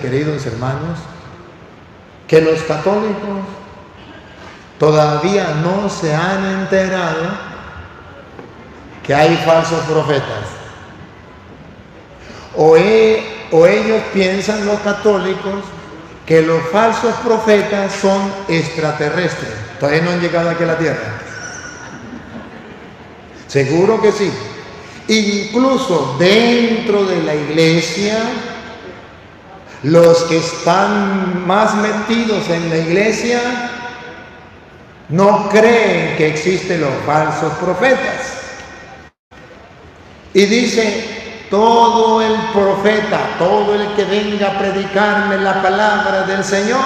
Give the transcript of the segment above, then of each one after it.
queridos hermanos, que los católicos todavía no se han enterado que hay falsos profetas. O ellos piensan, los católicos, que los falsos profetas son extraterrestres. Todavía no han llegado aquí a la tierra. Seguro que sí. Incluso dentro de la iglesia, los que están más metidos en la iglesia no creen que existen los falsos profetas. Y dice: todo el profeta, todo el que venga a predicarme la palabra del Señor,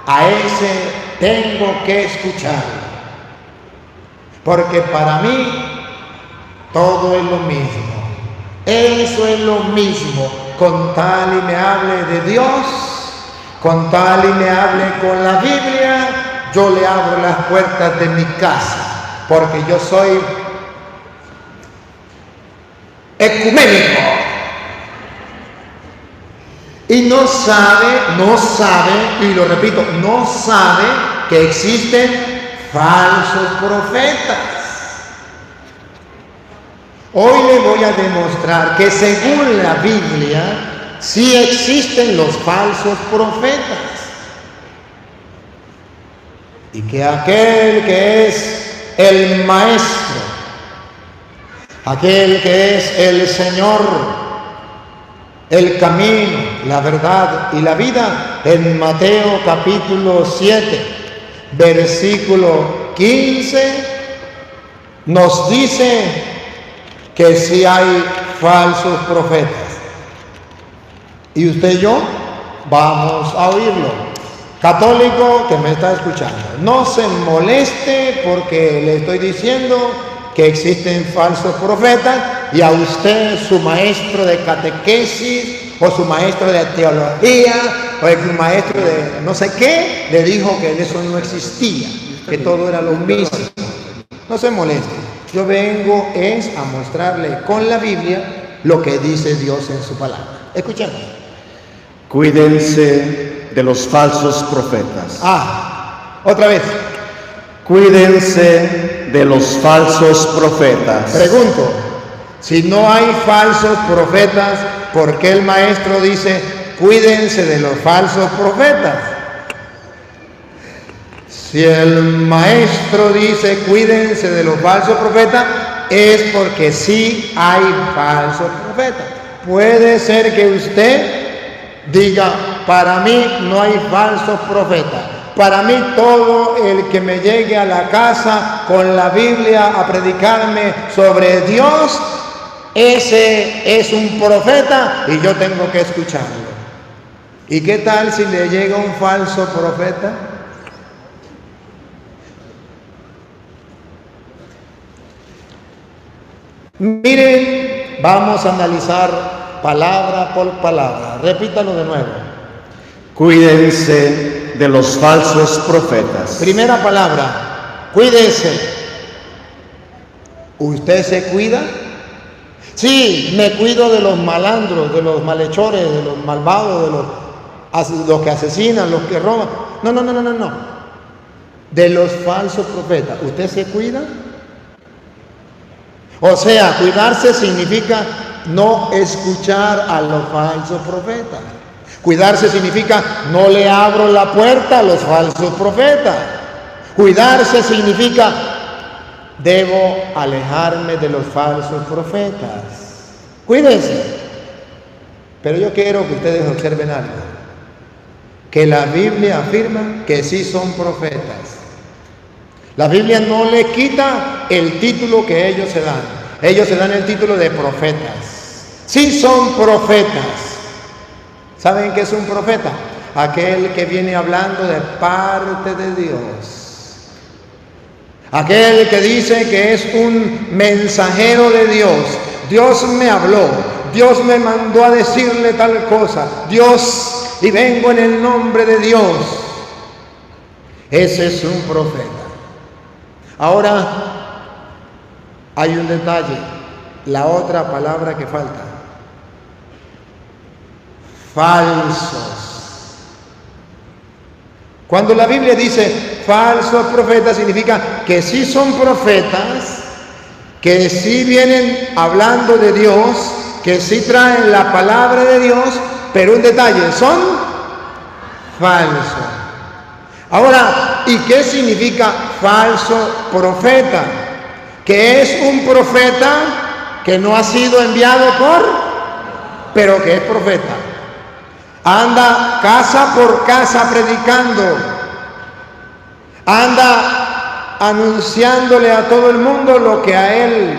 a ese tengo que escuchar. Porque para mí todo es lo mismo. Eso es lo mismo. Con tal y me hable de Dios, con tal y me hable con la Biblia, yo le abro las puertas de mi casa. Porque yo soy ecuménico. Y no sabe, y lo repito, no sabe que existen falsos profetas. Hoy le voy a demostrar que según la Biblia sí existen los falsos profetas. Y que aquel que es el Maestro, aquel que es el Señor, el camino, la verdad y la vida, en Mateo capítulo 7, versículo 15, nos dice que sí hay falsos profetas. Y usted y yo vamos a oírlo. Católico que me está escuchando, no se moleste porque le estoy diciendo que existen falsos profetas y a usted, su maestro de catequesis o su maestro de teología o su maestro de no sé qué, le dijo que eso no existía, que todo era lo mismo. No se moleste. Yo vengo a mostrarle con la Biblia lo que dice Dios en su palabra. Escuchemos. Cuídense de los falsos profetas. Otra vez. Cuídense de los falsos profetas. Pregunto, si no hay falsos profetas, ¿por qué el maestro dice cuídense de los falsos profetas? Si el maestro dice cuídense de los falsos profetas, es porque sí hay falsos profetas. Puede ser que usted diga: para mí no hay falsos profetas. Para mí todo el que me llegue a la casa con la Biblia a predicarme sobre Dios, ese es un profeta y yo tengo que escucharlo. ¿Y qué tal si le llega un falso profeta? Miren, vamos a analizar palabra por palabra. Repítalo de nuevo. Cuídense de los falsos profetas. Primera palabra, cuídense. ¿Usted se cuida? Sí, me cuido de los malandros, de los malhechores, de los malvados, de los que asesinan, los que roban. No. De los falsos profetas. ¿Usted se cuida? O sea, cuidarse significa no escuchar a los falsos profetas. Cuidarse significa no le abro la puerta a los falsos profetas. Cuidarse significa debo alejarme de los falsos profetas. Cuídense. Pero yo quiero que ustedes observen algo. Que la Biblia afirma que sí son profetas. La Biblia no le quita el título que ellos se dan. Ellos se dan el título de profetas. Sí son profetas. ¿Saben qué es un profeta? Aquel que viene hablando de parte de Dios. Aquel que dice que es un mensajero de Dios. Dios me habló. Dios me mandó a decirle tal cosa. Dios, y vengo en el nombre de Dios. Ese es un profeta. Ahora, hay un detalle, la otra palabra que falta. falsos. Cuando la Biblia dice falsos profetas, significa que sí son profetas, que sí vienen hablando de Dios, que sí traen la palabra de Dios, pero un detalle, son falsos. Ahora, ¿y qué significa falso profeta? Que es un profeta que no ha sido enviado pero que es profeta. Anda casa por casa predicando, anda anunciándole a todo el mundo lo que a él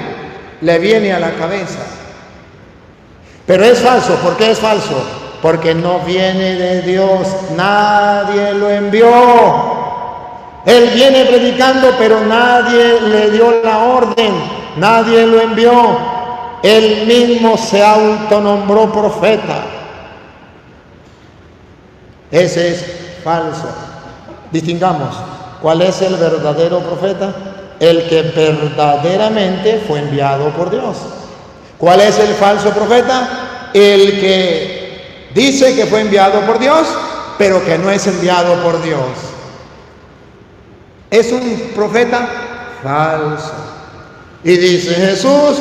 le viene a la cabeza. Pero es falso. ¿Por qué es falso? Porque no viene de Dios, nadie lo envió. Él viene predicando, pero nadie le dio la orden, nadie lo envió. Él mismo se autonombró profeta. Ese es falso. Distingamos, ¿cuál es el verdadero profeta? El que verdaderamente fue enviado por Dios. ¿Cuál es el falso profeta? El que dice que fue enviado por Dios, pero que no es enviado por Dios. Es un profeta falso. Y dice Jesús,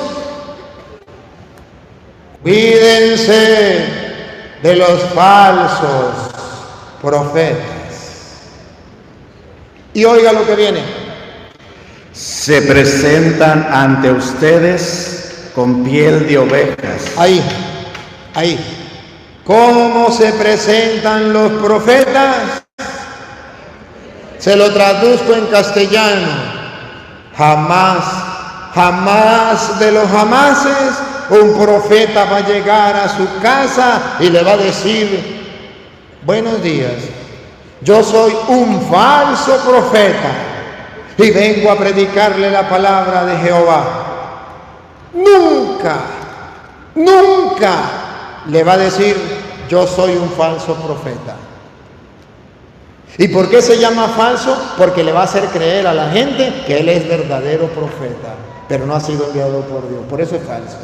cuídense de los falsos profetas. Y oiga lo que viene. Se presentan ante ustedes con piel de ovejas. Ahí. ¿Cómo se presentan los profetas? Se lo traduzco en castellano. Jamás de los jamases un profeta va a llegar a su casa y le va a decir: buenos días, yo soy un falso profeta y vengo a predicarle la palabra de Jehová. Nunca le va a decir: yo soy un falso profeta. ¿Y por qué se llama falso? Porque le va a hacer creer a la gente que él es verdadero profeta, pero no ha sido enviado por Dios. Por eso es falso.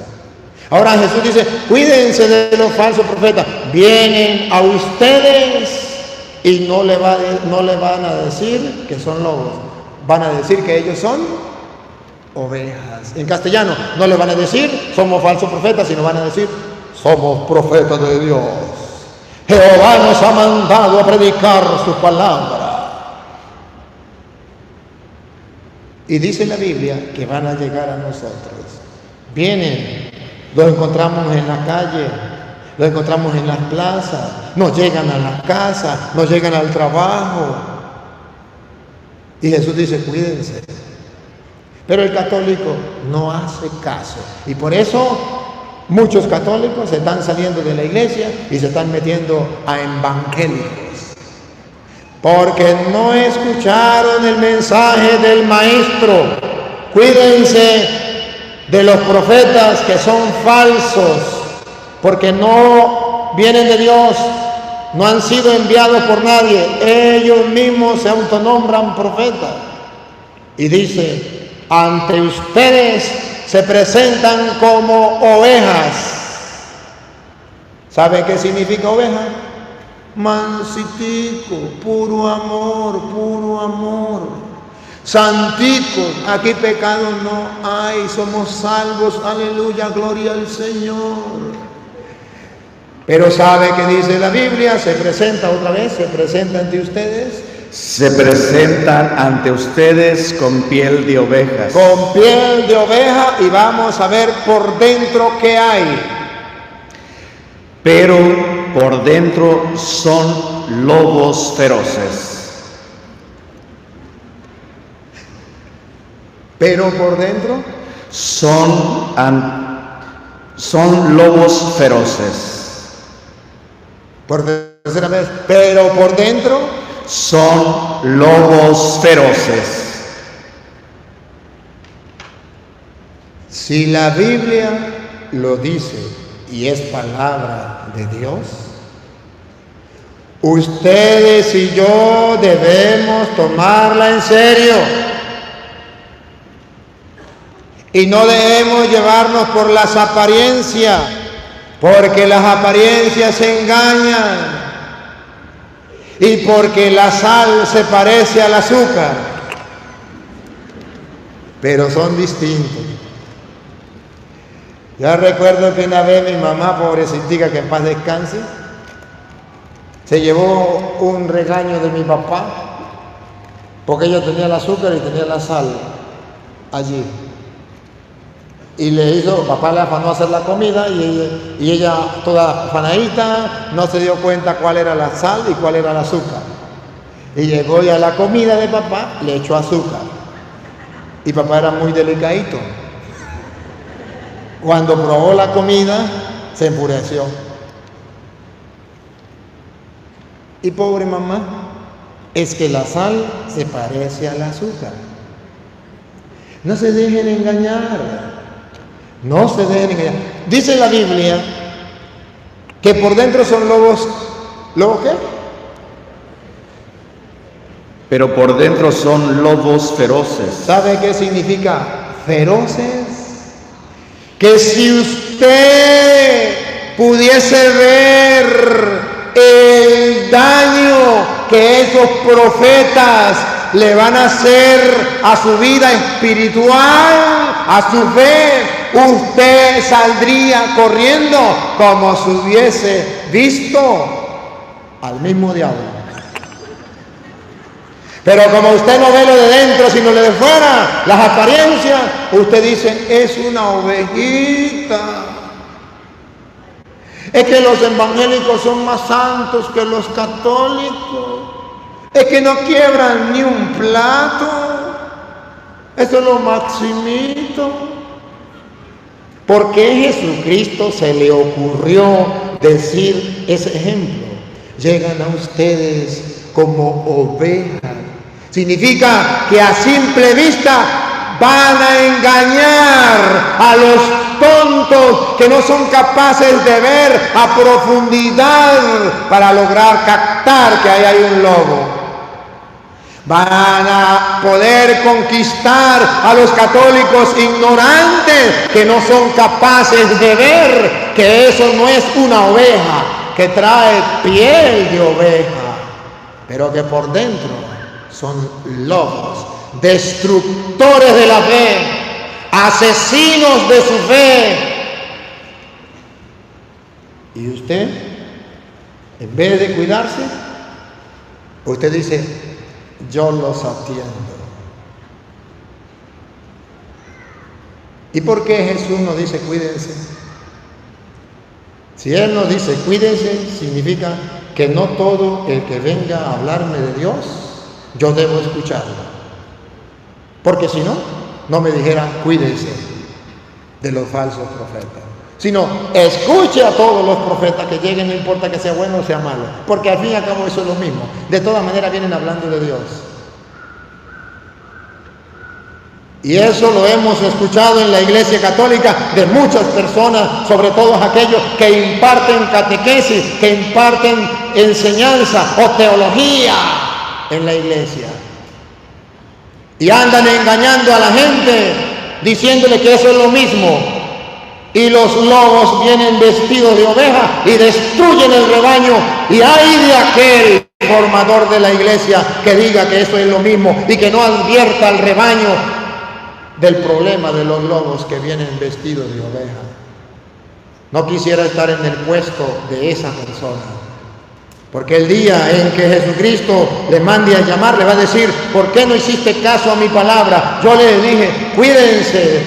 Ahora Jesús dice: cuídense de los falsos profetas. Vienen a ustedes y no le van a decir que son lobos. Van a decir que ellos son ovejas. En castellano no le van a decir somos falsos profetas, sino van a decir somos profetas de Dios. Jehová nos ha mandado a predicar su palabra. Y dice la Biblia que van a llegar a nosotros. Vienen, los encontramos en la calle, los encontramos en las plazas, nos llegan a la casa, nos llegan al trabajo. Y Jesús dice: cuídense. Pero el católico no hace caso. Y por eso muchos católicos se están saliendo de la iglesia y se están metiendo a evangélicos, porque no escucharon el mensaje del maestro. Cuídense de los profetas que son falsos, porque no vienen de Dios, no han sido enviados por nadie, ellos mismos se autonombran profetas. Y dice: ante ustedes se presentan como ovejas. ¿Sabe qué significa oveja? Mansitico, puro amor. Santicos, aquí pecado no hay, somos salvos, aleluya, gloria al Señor. Pero ¿sabe qué dice la Biblia? Se presenta ante ustedes. Se presentan ante ustedes con piel de ovejas. Con piel de oveja, y vamos a ver por dentro qué hay. Pero por dentro son lobos feroces. Pero por dentro son lobos feroces. Por tercera vez, pero por dentro son lobos feroces. Si la Biblia lo dice y es palabra de Dios, ustedes y yo debemos tomarla en serio y no debemos llevarnos por las apariencias. porque las apariencias engañan y porque la sal se parece al azúcar, pero son distintos. Yo recuerdo que una vez mi mamá, pobrecita, que en paz descanse, se llevó un regaño de mi papá porque ella tenía el azúcar y tenía la sal allí. Y papá le afanó a hacer la comida y ella toda afanadita, no se dio cuenta cuál era la sal y cuál era el azúcar. Y llegó ya a la comida de papá, le echó azúcar. Y papá era muy delicadito. Cuando probó la comida, se enfureció. Y pobre mamá, es que la sal se parece al azúcar. No se dejen engañar. No se dejen engañar. Dice la Biblia que por dentro son lobos. ¿Lobos qué? Pero por dentro son lobos feroces. ¿Sabe qué significa feroces? Que si usted pudiese ver el daño que esos profetas le van a hacer a su vida espiritual, a su fe, usted saldría corriendo como si hubiese visto al mismo diablo. Pero como usted no ve lo de dentro, sino lo de fuera, las apariencias, usted dice, es una ovejita. Es que los evangélicos son más santos que los católicos. Es que no quiebran ni un plato. Eso es lo maximito. ¿Por qué Jesucristo se le ocurrió decir ese ejemplo? Llegan a ustedes como ovejas. Significa que a simple vista van a engañar a los tontos que no son capaces de ver a profundidad para lograr captar que ahí hay un lobo. Van a poder conquistar a los católicos ignorantes que no son capaces de ver que eso no es una oveja, que trae piel de oveja, pero que por dentro son lobos, destructores de la fe, asesinos de su fe. Y usted, en vez de cuidarse, usted dice, yo los atiendo. ¿Y por qué Jesús nos dice cuídense? Si Él nos dice cuídense, significa que no todo el que venga a hablarme de Dios, yo debo escucharlo. Porque si no, no me dijera cuídense de los falsos profetas. Sino, escuche a todos los profetas que lleguen, no importa que sea bueno o sea malo. Porque al fin y al cabo eso es lo mismo. De todas maneras vienen hablando de Dios. Y eso lo hemos escuchado en la Iglesia Católica de muchas personas, sobre todo aquellos que imparten catequesis, que imparten enseñanza o teología en la iglesia. Y andan engañando a la gente, diciéndole que eso es lo mismo. Y los lobos vienen vestidos de oveja y destruyen el rebaño. Y hay de aquel formador de la iglesia que diga que eso es lo mismo y que no advierta al rebaño del problema de los lobos que vienen vestidos de oveja. No quisiera estar en el puesto de esa persona, porque el día en que Jesucristo le mande a llamar, le va a decir, ¿por qué no hiciste caso a mi palabra? Yo les dije, cuídense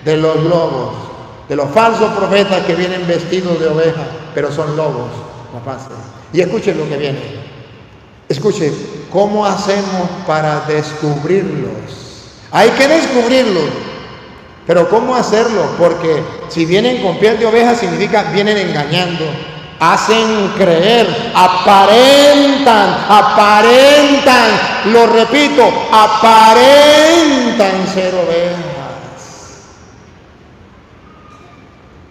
de los lobos, de los falsos profetas que vienen vestidos de oveja, pero son lobos rapaces. Y escuchen lo que viene. Escuchen, ¿cómo hacemos para descubrirlos? Hay que descubrirlos, pero ¿cómo hacerlo? Porque si vienen con piel de oveja, significa vienen engañando, hacen creer, aparentan, lo repito, aparentan ser ovejas.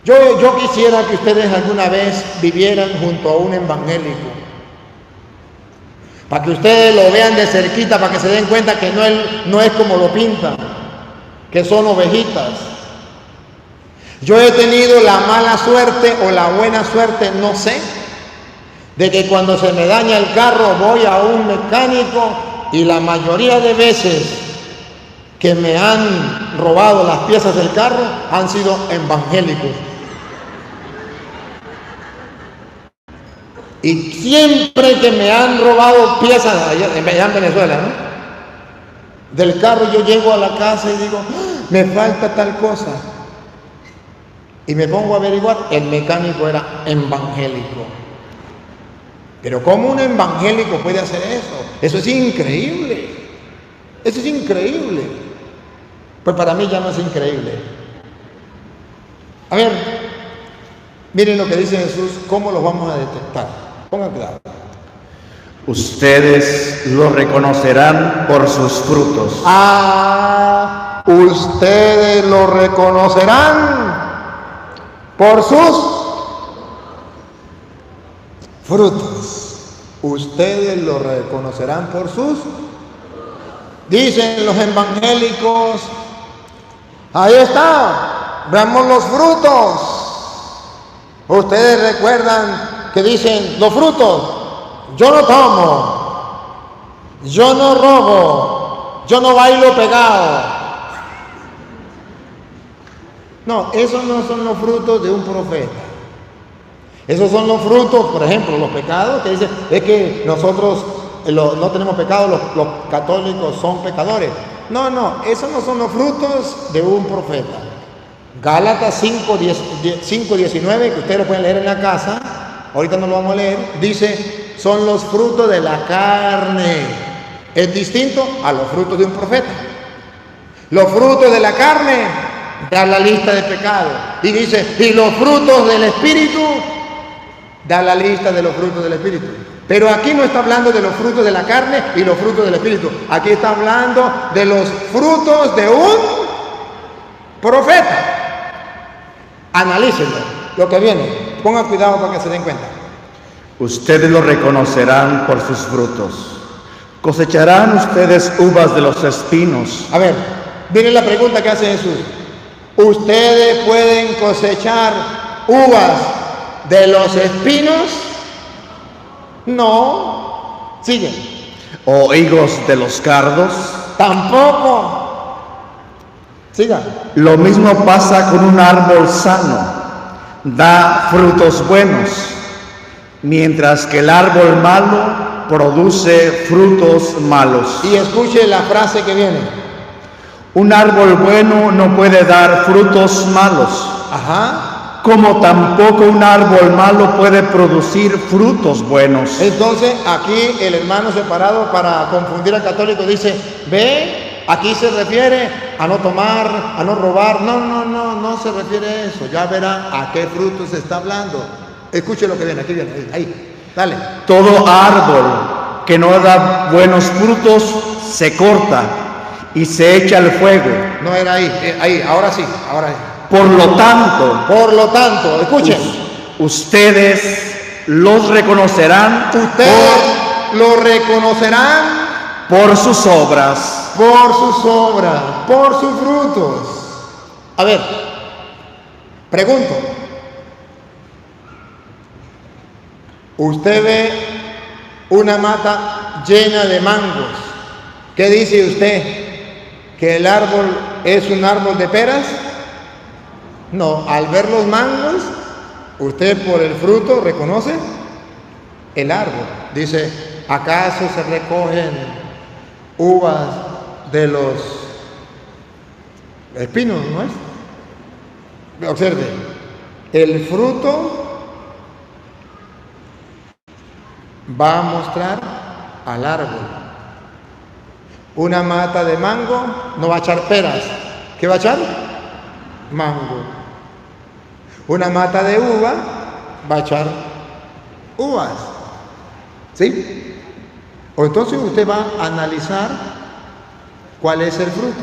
Yo quisiera que ustedes alguna vez vivieran junto a un evangélico, para que ustedes lo vean de cerquita, para que se den cuenta que no es como lo pintan, que son ovejitas. Yo he tenido la mala suerte o la buena suerte, no sé, de que cuando se me daña el carro voy a un mecánico y la mayoría de veces que me han robado las piezas del carro han sido evangélicos. Y siempre que me han robado piezas, allá en Venezuela, ¿no?, del carro, yo llego a la casa y digo, me falta tal cosa. Y me pongo a averiguar, el mecánico era evangélico. Pero ¿cómo un evangélico puede hacer eso? Eso es increíble. Eso es increíble. Pues para mí ya no es increíble. A ver, miren lo que dice Jesús, ¿cómo los vamos a detectar? Pongan cuidado. Ustedes lo reconocerán por sus frutos. Ustedes lo reconocerán por sus frutos. Ustedes lo reconocerán por sus. Dicen los evangélicos, ahí está, veamos los frutos. Ustedes recuerdan que dicen los frutos: yo no tomo, yo no robo, yo no bailo pegado. No, esos no son los frutos de un profeta. Esos son los frutos, por ejemplo, los pecados, que dicen, es que nosotros no tenemos pecado, los católicos son pecadores. No, esos no son los frutos de un profeta. Gálatas 5:19, que ustedes lo pueden leer en la casa, ahorita no lo vamos a leer, dice, son los frutos de la carne. Es distinto a los frutos de un profeta. Los frutos de la carne da la lista de pecados. Y dice, y los frutos del Espíritu, da la lista de los frutos del Espíritu. Pero aquí no está hablando de los frutos de la carne y los frutos del Espíritu. Aquí está hablando de los frutos de un profeta. Analícenlo, lo que viene. Pongan cuidado para que se den cuenta. Ustedes lo reconocerán por sus frutos. Cosecharán ustedes uvas de los espinos. A ver, miren la pregunta que hace Jesús. ¿Ustedes pueden cosechar uvas de los espinos? No. Sigue. ¿O higos de los cardos? Tampoco. Siga. Lo mismo pasa con un árbol sano. Da frutos buenos, mientras que el árbol malo produce frutos malos. Y escuche la frase que viene. Un árbol bueno no puede dar frutos malos. Ajá. Como tampoco un árbol malo puede producir frutos buenos. Entonces aquí el hermano separado, para confundir al católico, dice, ve, aquí se refiere a no tomar, a no robar. No se refiere a eso. Ya verá a qué frutos se está hablando. Escuche lo que viene, aquí viene, ahí, dale. Todo árbol que no da buenos frutos se corta y se echa al fuego. No era ahí, ahora sí. Por lo tanto, escuchen. Ustedes los reconocerán. Ustedes lo reconocerán por sus obras. Por sus frutos. A ver, pregunto. Usted ve una mata llena de mangos. ¿Qué dice usted? ¿Que el árbol es un árbol de peras? No, al ver los mangos, usted por el fruto reconoce el árbol. Dice, ¿acaso se recogen uvas de los espinos? ¿No es? Observe, el fruto va a mostrar al árbol. Una mata de mango no va a echar peras. ¿Qué va a echar? Mango. Una mata de uva va a echar uvas. ¿Sí? O entonces usted va a analizar cuál es el fruto.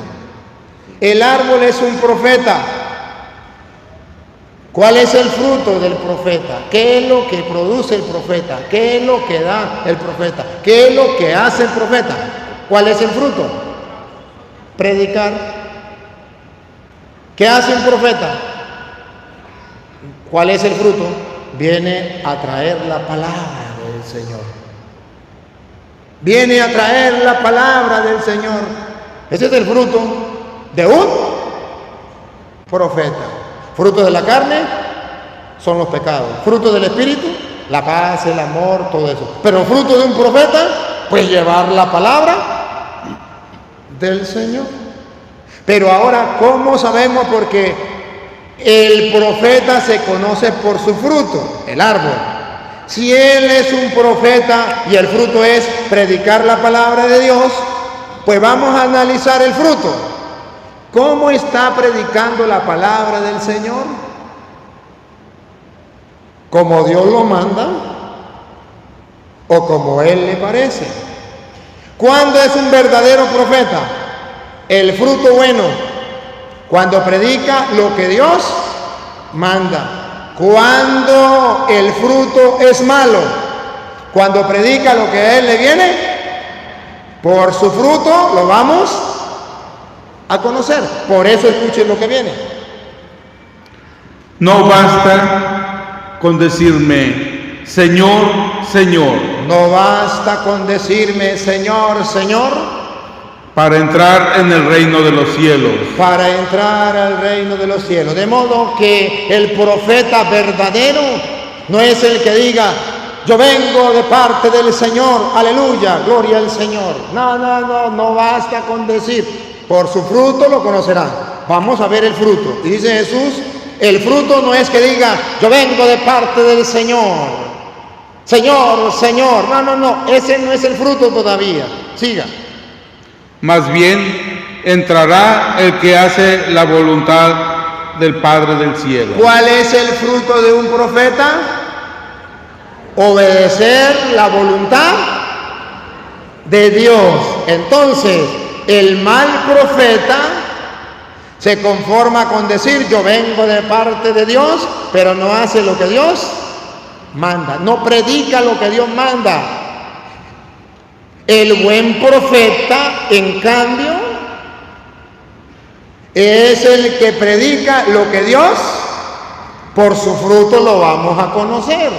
El árbol es un profeta. ¿Cuál es el fruto del profeta? ¿Qué es lo que produce el profeta? ¿Qué es lo que da el profeta? ¿Qué es lo que hace el profeta? ¿Cuál es el fruto? Predicar. ¿Qué hace un profeta? ¿Cuál es el fruto? Viene a traer la palabra del Señor. Viene a traer la palabra del Señor. Ese es el fruto de un profeta. Fruto de la carne son los pecados. Fruto del Espíritu, la paz, el amor, todo eso. Pero fruto de un profeta, pues llevar la palabra del Señor. Pero ahora, ¿cómo sabemos? Porque el profeta se conoce por su fruto, el árbol. Si él es un profeta y el fruto es predicar la palabra de Dios, pues vamos a analizar el fruto. ¿Cómo está predicando la palabra del Señor? ¿Como Dios lo manda o como Él le parece? ¿Cuándo es un verdadero profeta? El fruto bueno, cuando predica lo que Dios manda. Cuando el fruto es malo, cuando predica lo que a Él le viene, por su fruto lo vamos a conocer. Por eso escuchen lo que viene. No basta con decirme, Señor, Señor. No basta con decirme, Señor, Señor, para entrar en el reino de los cielos. Para entrar al reino de los cielos. De modo que el profeta verdadero no es el que diga, yo vengo de parte del Señor, aleluya, gloria al Señor. No basta con decir, por su fruto lo conocerán. Vamos a ver el fruto. Y dice Jesús, el fruto no es que diga, yo vengo de parte del Señor, Señor, Señor. No, ese no es el fruto todavía. Siga. Más bien entrará el que hace la voluntad del Padre del cielo. ¿Cuál es el fruto de un profeta? Obedecer la voluntad de Dios. Entonces, el mal profeta se conforma con decir, yo vengo de parte de Dios, pero no hace lo que Dios manda, no predica lo que Dios manda. El buen profeta, en cambio, es el que predica lo que Dios, por su fruto lo vamos a conocer.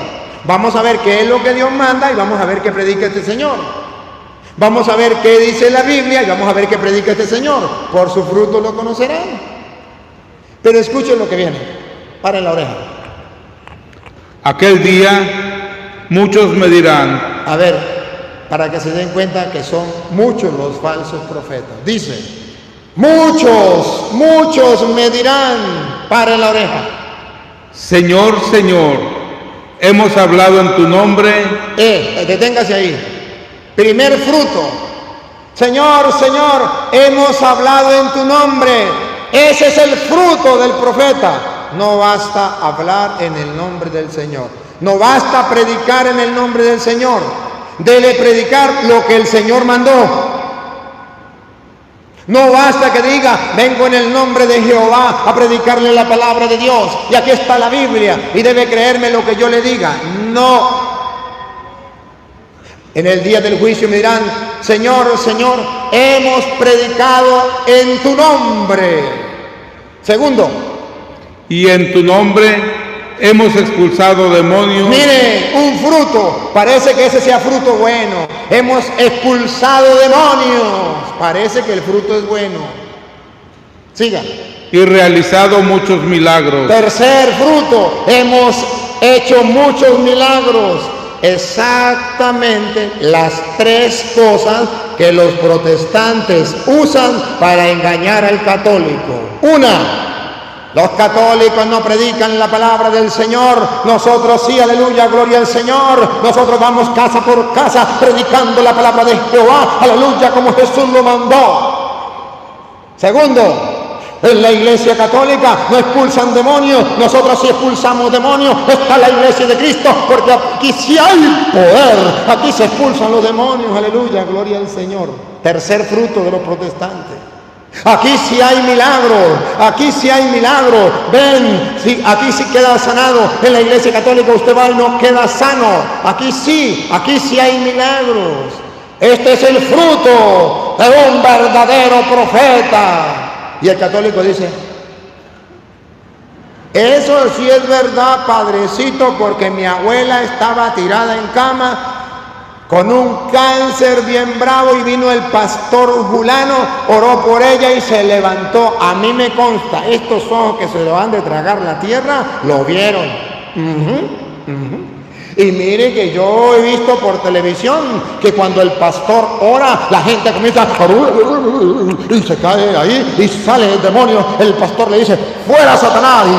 Vamos a ver qué es lo que Dios manda y vamos a ver qué predica este Señor. Vamos a ver qué dice la Biblia y vamos a ver qué predica este Señor. Por su fruto lo conocerán. Pero escuchen lo que viene. Paren la oreja. Aquel día muchos me dirán. A ver, para que se den cuenta que son muchos los falsos profetas. Dice, muchos me dirán, paren la oreja. Señor, Señor, hemos hablado en tu nombre. Deténgase ahí. Primer fruto. Señor, Señor, hemos hablado en tu nombre. Ese es el fruto del profeta. No basta hablar en el nombre del Señor. No basta predicar en el nombre del Señor. Debe predicar lo que el Señor mandó. No basta que diga, vengo en el nombre de Jehová a predicarle la palabra de Dios. Y aquí está la Biblia y debe creerme lo que yo le diga. No. En el día del juicio me dirán, Señor, Señor, hemos predicado en tu nombre. Segundo. Y en tu nombre hemos expulsado demonios. Mire, un fruto. Parece que ese sea fruto bueno. Hemos expulsado demonios. Parece que el fruto es bueno. Siga. Y realizado muchos milagros. Tercer fruto. Hemos hecho muchos milagros. Exactamente las tres cosas que los protestantes usan para engañar al católico. Una, los católicos no predican la palabra del Señor. Nosotros sí, aleluya, gloria al Señor. Nosotros vamos casa por casa predicando la palabra de Jehová, aleluya, como Jesús lo mandó. Segundo, en la iglesia católica no expulsan demonios, nosotros sí expulsamos demonios. Está la iglesia de Cristo, porque aquí sí hay poder, aquí se expulsan los demonios, aleluya, gloria al Señor. Tercer fruto de los protestantes. Aquí sí hay milagros, aquí sí hay milagros. Ven, sí, aquí sí queda sanado. En la iglesia católica usted va y no queda sano. Aquí sí hay milagros. Este es el fruto de un verdadero profeta. Y el católico dice, Eso sí es verdad, padrecito, porque mi abuela estaba tirada en cama con un cáncer bien bravo y vino el pastor fulano, oró por ella y se levantó. A mí me consta, estos ojos que se le van de tragar la tierra, lo vieron. Y mire que yo he visto por televisión que cuando el pastor ora, la gente comienza y se cae ahí y sale el demonio. El pastor le dice, fuera Satanás. Y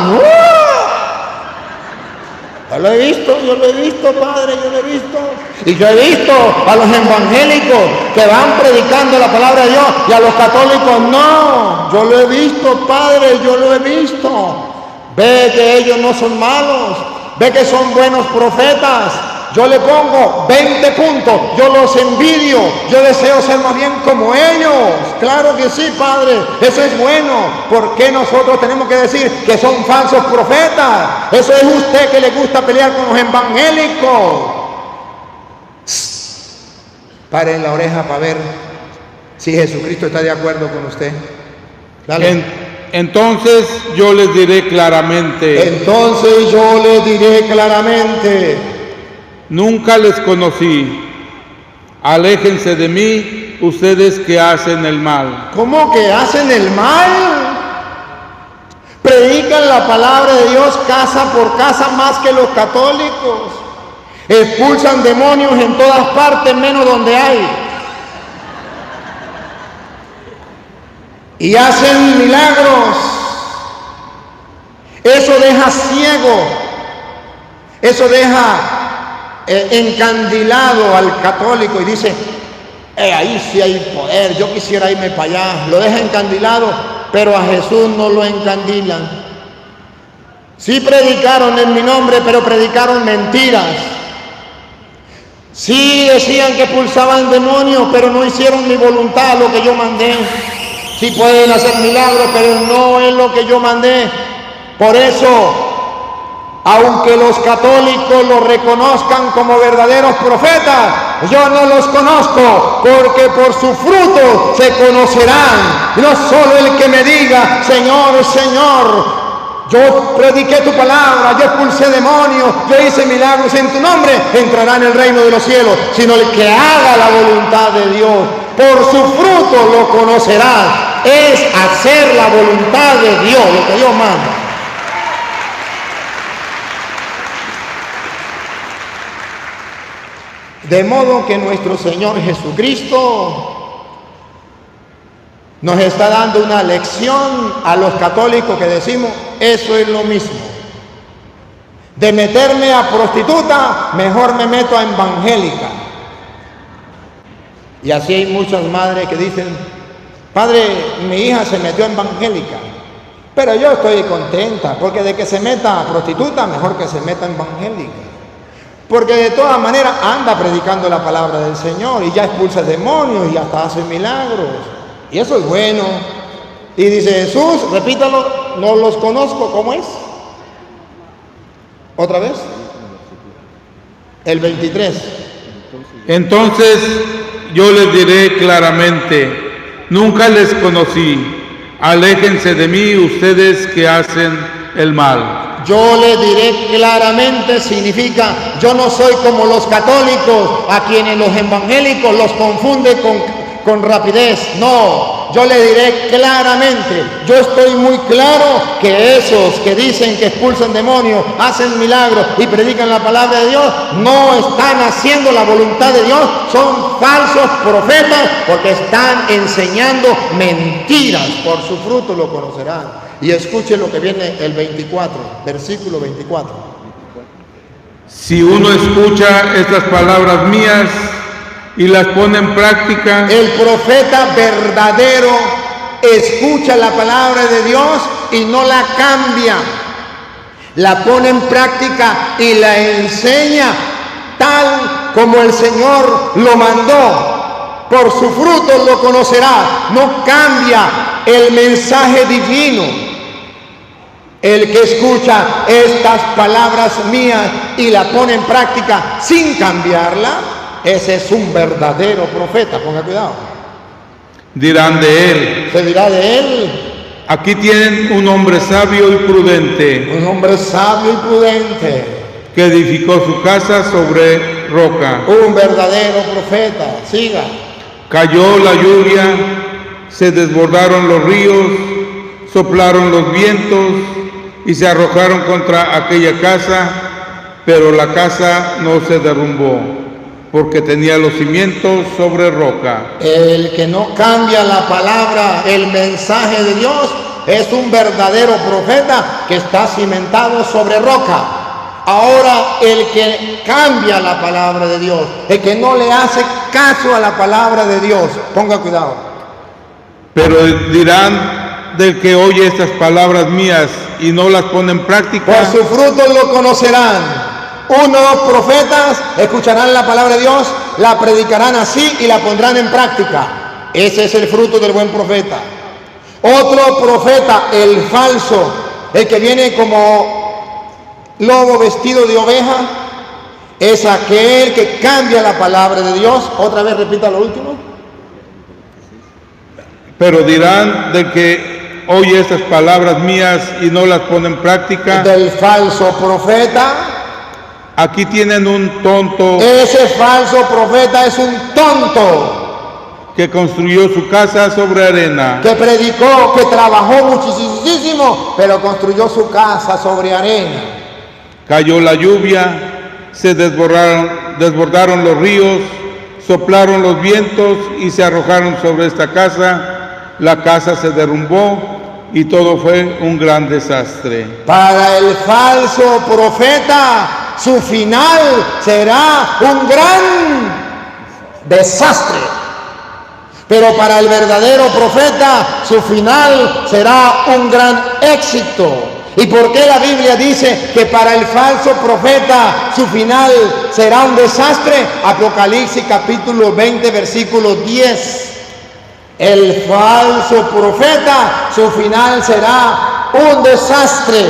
yo lo he visto, padre, yo lo he visto. Y yo he visto a los evangélicos que van predicando la palabra de Dios y a los católicos no. Yo lo he visto, padre, yo lo he visto. Ve que ellos no son malos, ve que son buenos profetas. Yo le pongo 20 puntos, yo los envidio, yo deseo ser más bien como ellos. Claro que sí, padre, eso es bueno. ¿Por qué nosotros tenemos que decir que son falsos profetas? Eso es usted que le gusta pelear con los evangélicos. Pare en la oreja para ver si Jesucristo está de acuerdo con usted. Dale. Entonces yo les diré claramente. Nunca les conocí. Aléjense de mí, ustedes que hacen el mal. ¿Cómo que hacen el mal? Predican la palabra de Dios casa por casa más que los católicos. Expulsan demonios en todas partes menos donde hay. Y hacen milagros. Eso deja ciego. Eso deja encandilado al católico y dice, ahí sí hay poder, yo quisiera irme para allá. Lo deja encandilado, pero a Jesús no lo encandilan. Sí predicaron en mi nombre, pero predicaron mentiras. Sí decían que expulsaban demonios, pero no hicieron mi voluntad, lo que yo mandé. Sí pueden hacer milagros, pero no es lo que yo mandé. Por eso, aunque los católicos los reconozcan como verdaderos profetas, yo no los conozco, porque por su fruto se conocerán. Y no solo el que me diga, Señor, Señor, yo prediqué tu palabra, yo expulsé demonios, yo hice milagros en tu nombre, entrará en el reino de los cielos, sino el que haga la voluntad de Dios. Por su fruto lo conocerán. Es hacer la voluntad de Dios, lo que Dios manda. De modo que nuestro Señor Jesucristo nos está dando una lección a los católicos que decimos, eso es lo mismo. De meterme a prostituta, mejor me meto a evangélica. Y así hay muchas madres que dicen, padre, mi hija se metió a evangélica, pero yo estoy contenta, porque de que se meta a prostituta, mejor que se meta a evangélica. Porque de todas maneras anda predicando la palabra del Señor y ya expulsa demonios y hasta hace milagros. Y eso es bueno. Y dice Jesús, repítalo, no los conozco, ¿cómo es? ¿Otra vez? El 23. Entonces yo les diré claramente, nunca les conocí. Aléjense de mí, ustedes que hacen el mal. Yo le diré claramente significa, yo no soy como los católicos, a quienes los evangélicos los confunden con rapidez. No, yo le diré claramente, yo estoy muy claro que esos que dicen que expulsan demonios, hacen milagros y predican la palabra de Dios, no están haciendo la voluntad de Dios, son falsos profetas porque están enseñando mentiras. Por su fruto lo conocerán. Y escuche lo que viene el 24, versículo 24. Si uno escucha estas palabras mías y las pone en práctica, el profeta verdadero escucha la palabra de Dios y no la cambia, la pone en práctica y la enseña tal como el Señor lo mandó. Por su fruto lo conocerá. No cambia el mensaje divino. El que escucha estas palabras mías y la pone en práctica sin cambiarla, ese es un verdadero profeta. Ponga cuidado. dirán de él. Se dirá de él. Aquí tienen un hombre sabio y prudente, un hombre sabio y prudente, que edificó su casa sobre roca. un verdadero profeta. Siga. Cayó la lluvia, se desbordaron los ríos, soplaron los vientos y se arrojaron contra aquella casa, pero la casa no se derrumbó, porque tenía los cimientos sobre roca. El que no cambia la palabra, el mensaje de Dios, es un verdadero profeta que está cimentado sobre roca. Ahora, el que cambia la palabra de Dios, el que no le hace caso a la palabra de Dios, ponga cuidado. Pero dirán del que oye estas palabras mías y no las pone en práctica. Por sus frutos lo conocerán. Unos profetas escucharán la palabra de Dios, la predicarán así y la pondrán en práctica. Ese es el fruto del buen profeta. Otro profeta, el falso, el que viene como lobo vestido de oveja, es aquel que cambia la palabra de Dios. Otra vez repita lo último. Pero dirán del que oye estas palabras mías y no las pone en práctica. Del falso profeta. Aquí tienen un tonto Ese falso profeta es un tonto que construyó su casa sobre arena. que predicó, que trabajó muchísimo, pero construyó su casa sobre arena. Cayó la lluvia, se desbordaron los ríos, soplaron los vientos y se arrojaron sobre esta casa. La casa se derrumbó y todo fue un gran desastre. Para el falso profeta, su final será un gran desastre. Pero para el verdadero profeta, su final será un gran éxito. ¿Y por qué la Biblia dice que para el falso profeta su final será un desastre? Apocalipsis capítulo 20, versículo 10. El falso profeta, su final será un desastre,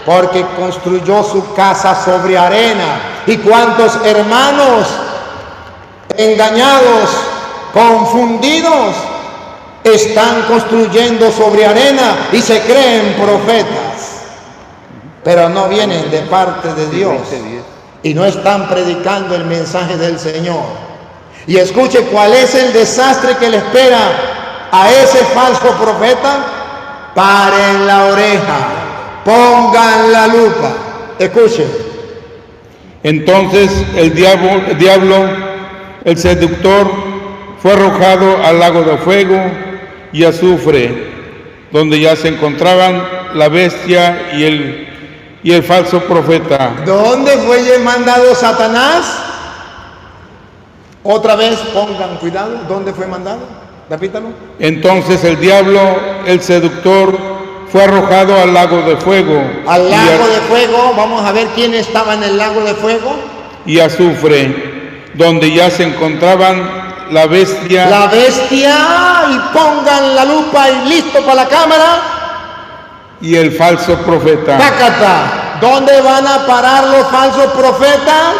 porque construyó su casa sobre arena. ¿Y cuántos hermanos engañados, confundidos, están construyendo sobre arena y se creen profetas, pero no vienen de parte de Dios y no están predicando el mensaje del Señor? Y escuche cuál es el desastre que le espera a ese falso profeta. Paren la oreja, pongan la lupa, escuchen. Entonces el diablo, el seductor, fue arrojado al lago de fuego y azufre, donde ya se encontraban la bestia y el falso profeta. ¿Dónde fue mandado Satanás? Otra vez pongan cuidado, ¿dónde fue mandado? Repítalo. Entonces el diablo, el seductor, fue arrojado al lago de fuego. Al lago de fuego, vamos a ver quién estaba en el lago de fuego. Y azufre, donde ya se encontraban la bestia. La bestia, y pongan la lupa y listo para la cámara. Y el falso profeta. Tácata. ¿Dónde van a parar los falsos profetas?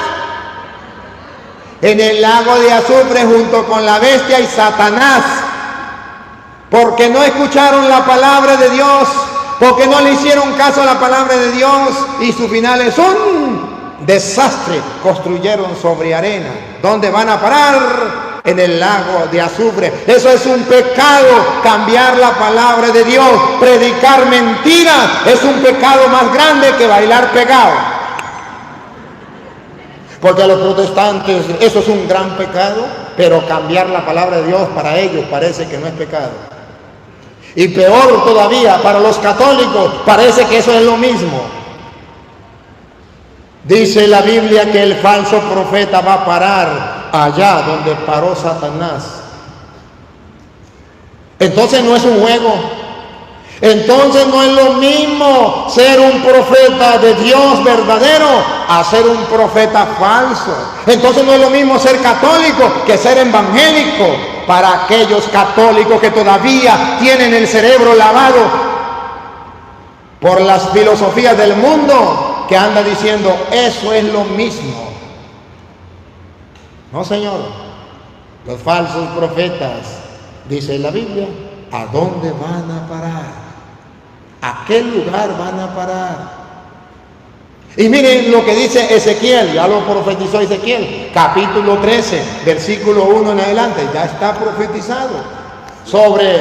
En el lago de azufre junto con la bestia y Satanás, porque no escucharon la palabra de Dios, porque no le hicieron caso a la palabra de Dios, y su final es un desastre. Construyeron sobre arena. ¿Dónde van a parar? En el lago de azufre. Eso es un pecado, cambiar la palabra de Dios, predicar mentiras, es un pecado más grande que bailar pegado. Porque a los protestantes eso es un gran pecado, pero cambiar la palabra de Dios para ellos parece que no es pecado. Y peor todavía, para los católicos parece que eso es lo mismo. Dice la Biblia que el falso profeta va a parar allá donde paró Satanás. Entonces no es un juego. Entonces no es lo mismo ser un profeta de Dios verdadero a ser un profeta falso. Entonces no es lo mismo ser católico que ser evangélico. Para aquellos católicos que todavía tienen el cerebro lavado por las filosofías del mundo, que anda diciendo eso es lo mismo. No, señor. Los falsos profetas, dice la Biblia, ¿a dónde van a parar? ¿A qué lugar van a parar? Y miren lo que dice Ezequiel, ya lo profetizó Ezequiel, capítulo 13, versículo 1 en adelante, ya está profetizado sobre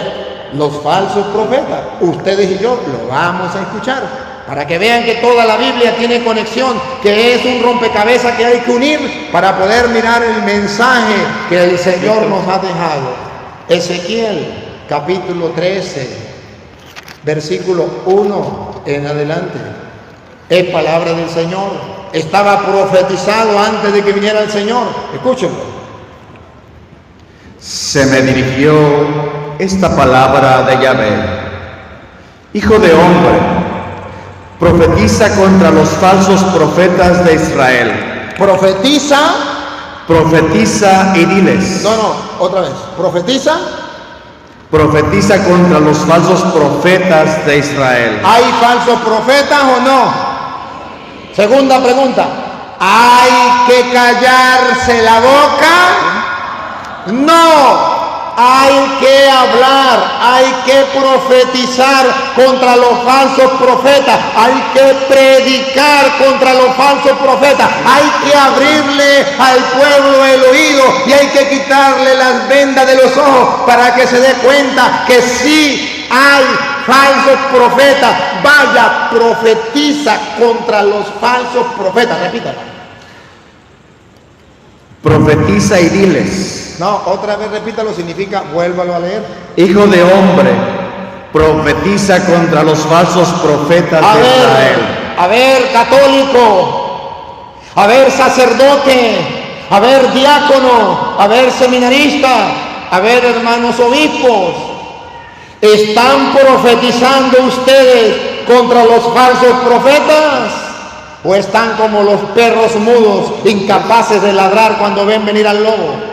los falsos profetas. Ustedes y yo lo vamos a escuchar, para que vean que toda la Biblia tiene conexión, que es un rompecabezas que hay que unir para poder mirar el mensaje que el Señor nos ha dejado. Ezequiel, capítulo 13, versículo 1 en adelante. Es palabra del Señor. Estaba profetizado antes de que viniera el Señor. Escúchenlo. Se me dirigió esta palabra de Yahvé: Hijo de hombre, profetiza contra los falsos profetas de Israel. Profetiza y diles. No, otra vez. Profetiza contra los falsos profetas de Israel. ¿Hay falsos profetas o no? Segunda pregunta. ¿Hay que callarse la boca? No. Hay que hablar, hay que profetizar contra los falsos profetas, hay que predicar contra los falsos profetas, hay que abrirle al pueblo el oído y hay que quitarle las vendas de los ojos para que se dé cuenta que sí hay falsos profetas. Vaya, profetiza contra los falsos profetas. Repítalo. Profetiza y diles. No, otra vez repítalo, significa vuélvalo a leer. Hijo de hombre, profetiza contra los falsos profetas de Israel. A ver, católico, a ver, sacerdote, a ver, diácono, a ver, seminarista, a ver, hermanos obispos. ¿Están profetizando ustedes contra los falsos profetas? ¿O están como los perros mudos, incapaces de ladrar cuando ven venir al lobo?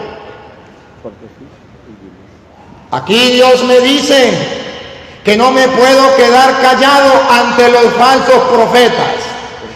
Aquí Dios me dice que no me puedo quedar callado ante los falsos profetas,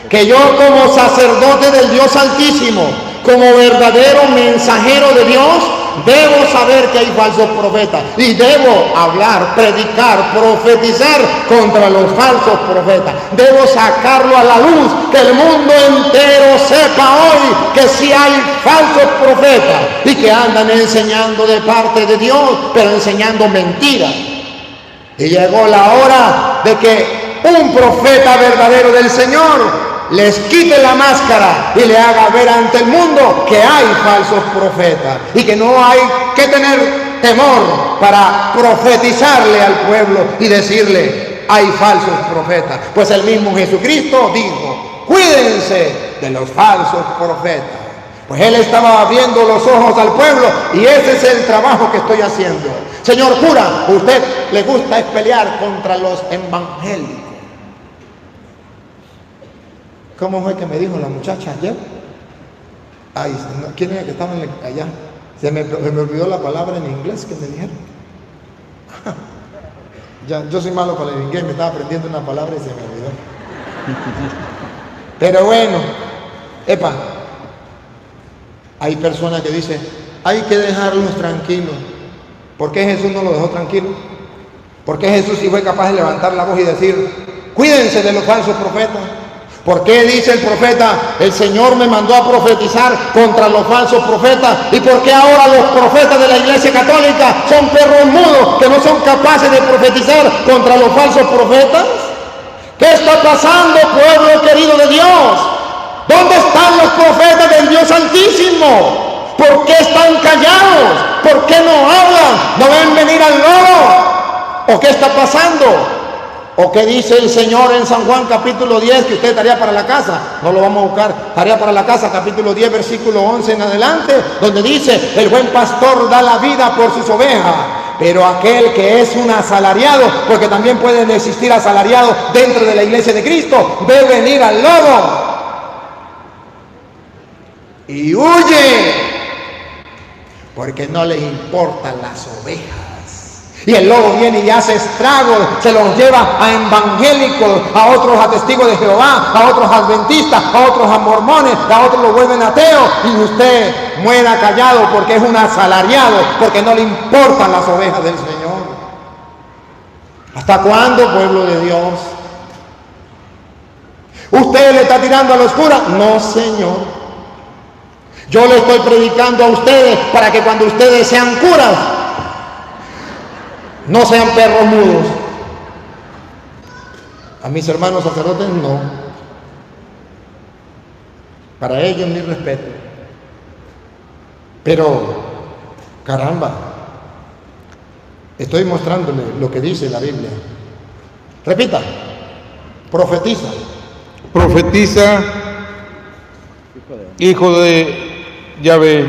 que yo como sacerdote del Dios Altísimo, como verdadero mensajero de Dios, debo saber que hay falsos profetas y debo hablar, predicar, profetizar contra los falsos profetas. Debo sacarlo a la luz, que el mundo entero sepa hoy que sí hay falsos profetas y que andan enseñando de parte de Dios, pero enseñando mentiras. Y llegó la hora de que un profeta verdadero del Señor les quite la máscara y le haga ver ante el mundo que hay falsos profetas y que no hay que tener temor para profetizarle al pueblo y decirle: hay falsos profetas. Pues el mismo Jesucristo dijo: cuídense de los falsos profetas. Pues él estaba abriendo los ojos al pueblo y ese es el trabajo que estoy haciendo. Señor cura, usted le gusta pelear contra los evangélicos. ¿Cómo fue que me dijo la muchacha ayer? Ay, ¿quién era que estaba allá? Se me olvidó la palabra en inglés que me dijeron. Yo soy malo para el inglés, me estaba aprendiendo una palabra y se me olvidó. Pero bueno, hay personas que dicen: hay que dejarlos tranquilos. ¿Por qué Jesús no lo dejó tranquilo? ¿Por qué Jesús sí fue capaz de levantar la voz y decir: cuídense de los falsos profetas? ¿Por qué dice el profeta: el Señor me mandó a profetizar contra los falsos profetas? ¿Y por qué ahora los profetas de la Iglesia Católica son perros mudos que no son capaces de profetizar contra los falsos profetas? ¿Qué está pasando, pueblo querido de Dios? ¿Dónde están los profetas del Dios Altísimo? ¿Por qué están callados? ¿Por qué no hablan? ¿No ven venir al lobo? ¿O qué está pasando? ¿O qué dice el Señor en San Juan capítulo 10? Que usted tarea para la casa, no lo vamos a buscar, tarea para la casa, capítulo 10, versículo 11 en adelante, donde dice: el buen pastor da la vida por sus ovejas, pero aquel que es un asalariado, porque también pueden existir asalariados dentro de la iglesia de Cristo, ve venir al lobo y huye, porque no les importan las ovejas. Y el lobo viene y hace estragos, se los lleva a evangélicos, a otros a testigos de Jehová, a otros adventistas, a otros a mormones, a otros lo vuelven ateos, y usted muera callado porque es un asalariado, porque no le importan las ovejas del Señor. ¿Hasta cuándo, pueblo de Dios? ¿Usted le está tirando a la oscura? No, Señor. Yo le estoy predicando a ustedes para que cuando ustedes sean curas, no sean perros mudos. A mis hermanos sacerdotes, no. Para ellos mi respeto. Pero, caramba, estoy mostrándole lo que dice la Biblia. Repita, profetiza. Profetiza, hijo de Yahvé,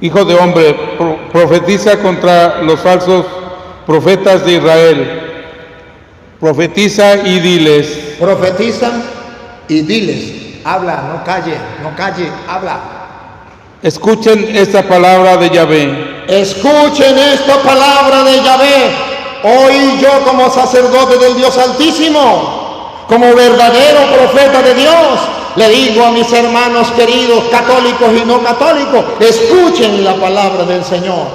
hijo de hombre, profetiza contra los falsos profetas de Israel. Profetiza y diles. Profetiza y diles. Habla, no calle, habla. Escuchen esta palabra de Yahvé. Escuchen esta palabra de Yahvé. Hoy yo, como sacerdote del Dios Altísimo, como verdadero profeta de Dios, le digo a mis hermanos queridos, católicos y no católicos, escuchen la palabra del Señor.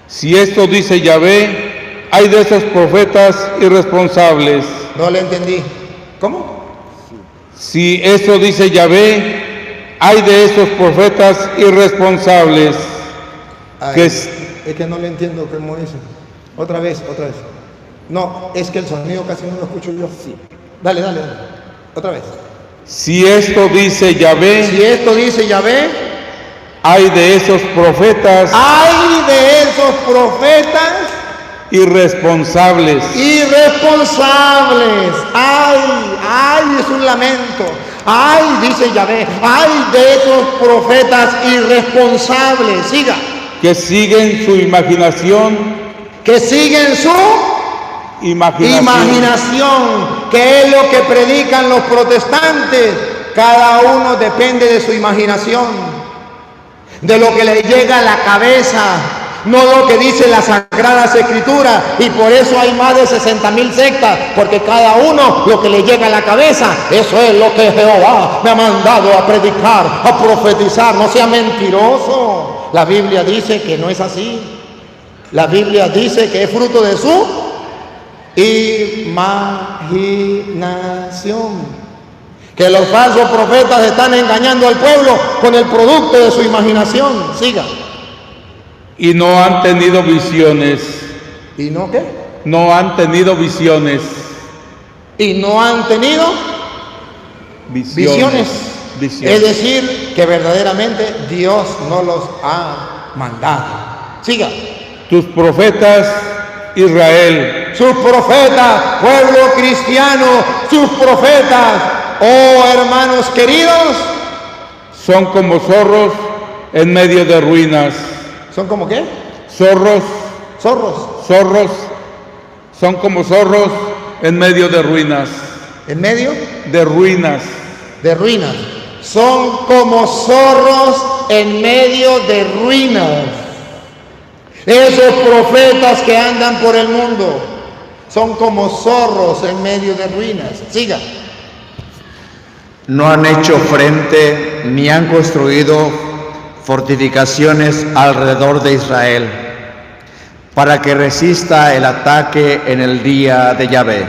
Si esto dice Yahvé, hay de esos profetas irresponsables. No le entendí. ¿Cómo? Si esto dice Yahvé, hay de esos profetas irresponsables. Ay, es que no le entiendo cómo dice. Otra vez. No, es que el sonido casi no lo escucho yo. Sí. Dale. Otra vez. Si esto dice Yahvé. Si esto dice Yahvé. Hay de esos profetas. Hay de esos profetas. Irresponsables. Ay, es un lamento. Ay, dice Yahvé. Ay de esos profetas irresponsables. Siga. Que siguen su imaginación. Que siguen su imaginación, que es lo que predican los protestantes. Cada uno depende de su imaginación, de lo que le llega a la cabeza, no lo que dice las Sagradas Escrituras. Y por eso hay más de 60,000 sectas, porque cada uno lo que le llega a la cabeza, eso es lo que Jehová me ha mandado a predicar, a profetizar. No sea mentiroso. La Biblia dice que no es así. La Biblia dice que es fruto de su imaginación. Que los falsos profetas están engañando al pueblo con el producto de su imaginación. Siga. Y no han tenido visiones. ¿Y no qué? No han tenido visiones. Y no han tenido visiones. Es decir, que verdaderamente Dios no los ha mandado. Siga. Tus profetas, Israel. Sus profetas, pueblo cristiano, sus profetas, oh hermanos queridos, son como zorros en medio de ruinas. ¿Son como qué? Zorros. Son como zorros en medio de ruinas. ¿En medio? De ruinas. Son como zorros en medio de ruinas. Esos profetas que andan por el mundo son como zorros en medio de ruinas. Siga. No han hecho frente ni han construido fortificaciones alrededor de Israel para que resista el ataque en el día de Yahvé.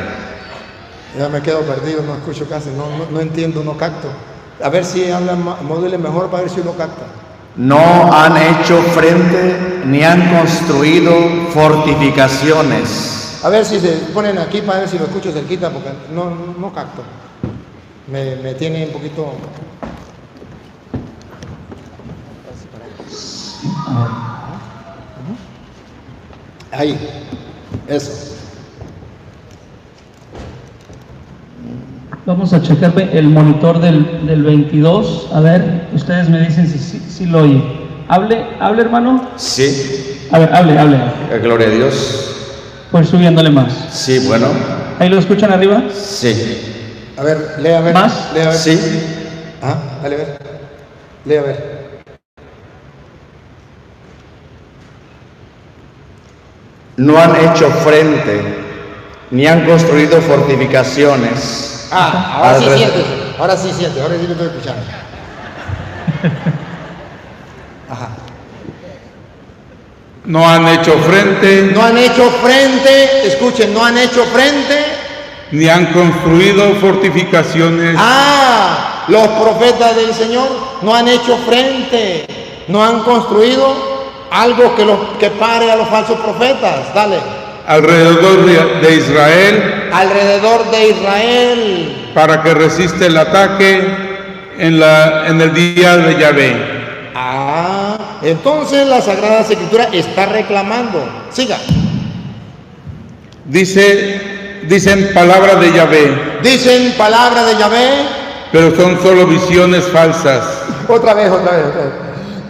Ya me quedo perdido, no escucho casi, no entiendo, no capto. A ver si hablan, module mejor para ver si lo capta. No han hecho frente ni han construido fortificaciones. A ver si se ponen aquí para ver si lo escucho cerquita, porque no capto. Me tiene un poquito... Ahí, eso. Vamos a checar el monitor del 22. A ver, ustedes me dicen si lo oye. ¿Hable, hermano? Sí. A ver, hable. Gloria a Dios. Pues subiéndole más. Sí, bueno. ¿Ahí lo escuchan arriba? Sí. A ver, lea a ver. ¿Más? Lea a ver. Sí. Dale a ver. Lea a ver. No han hecho frente ni han construido fortificaciones. Ahora sí siente, ahora sí lo estoy escuchando. Ajá. No han hecho frente. No han hecho frente, escuchen, no han hecho frente ni han construido fortificaciones. Los profetas del Señor no han hecho frente, no han construido algo que pare a los falsos profetas. Dale. Alrededor de Israel. Alrededor de Israel. Para que resista el ataque en el día de Yahvé. Entonces la Sagrada Escritura está reclamando. Siga. Dicen palabra de Yahvé. Dicen palabra de Yahvé. Pero son solo visiones falsas. Otra vez.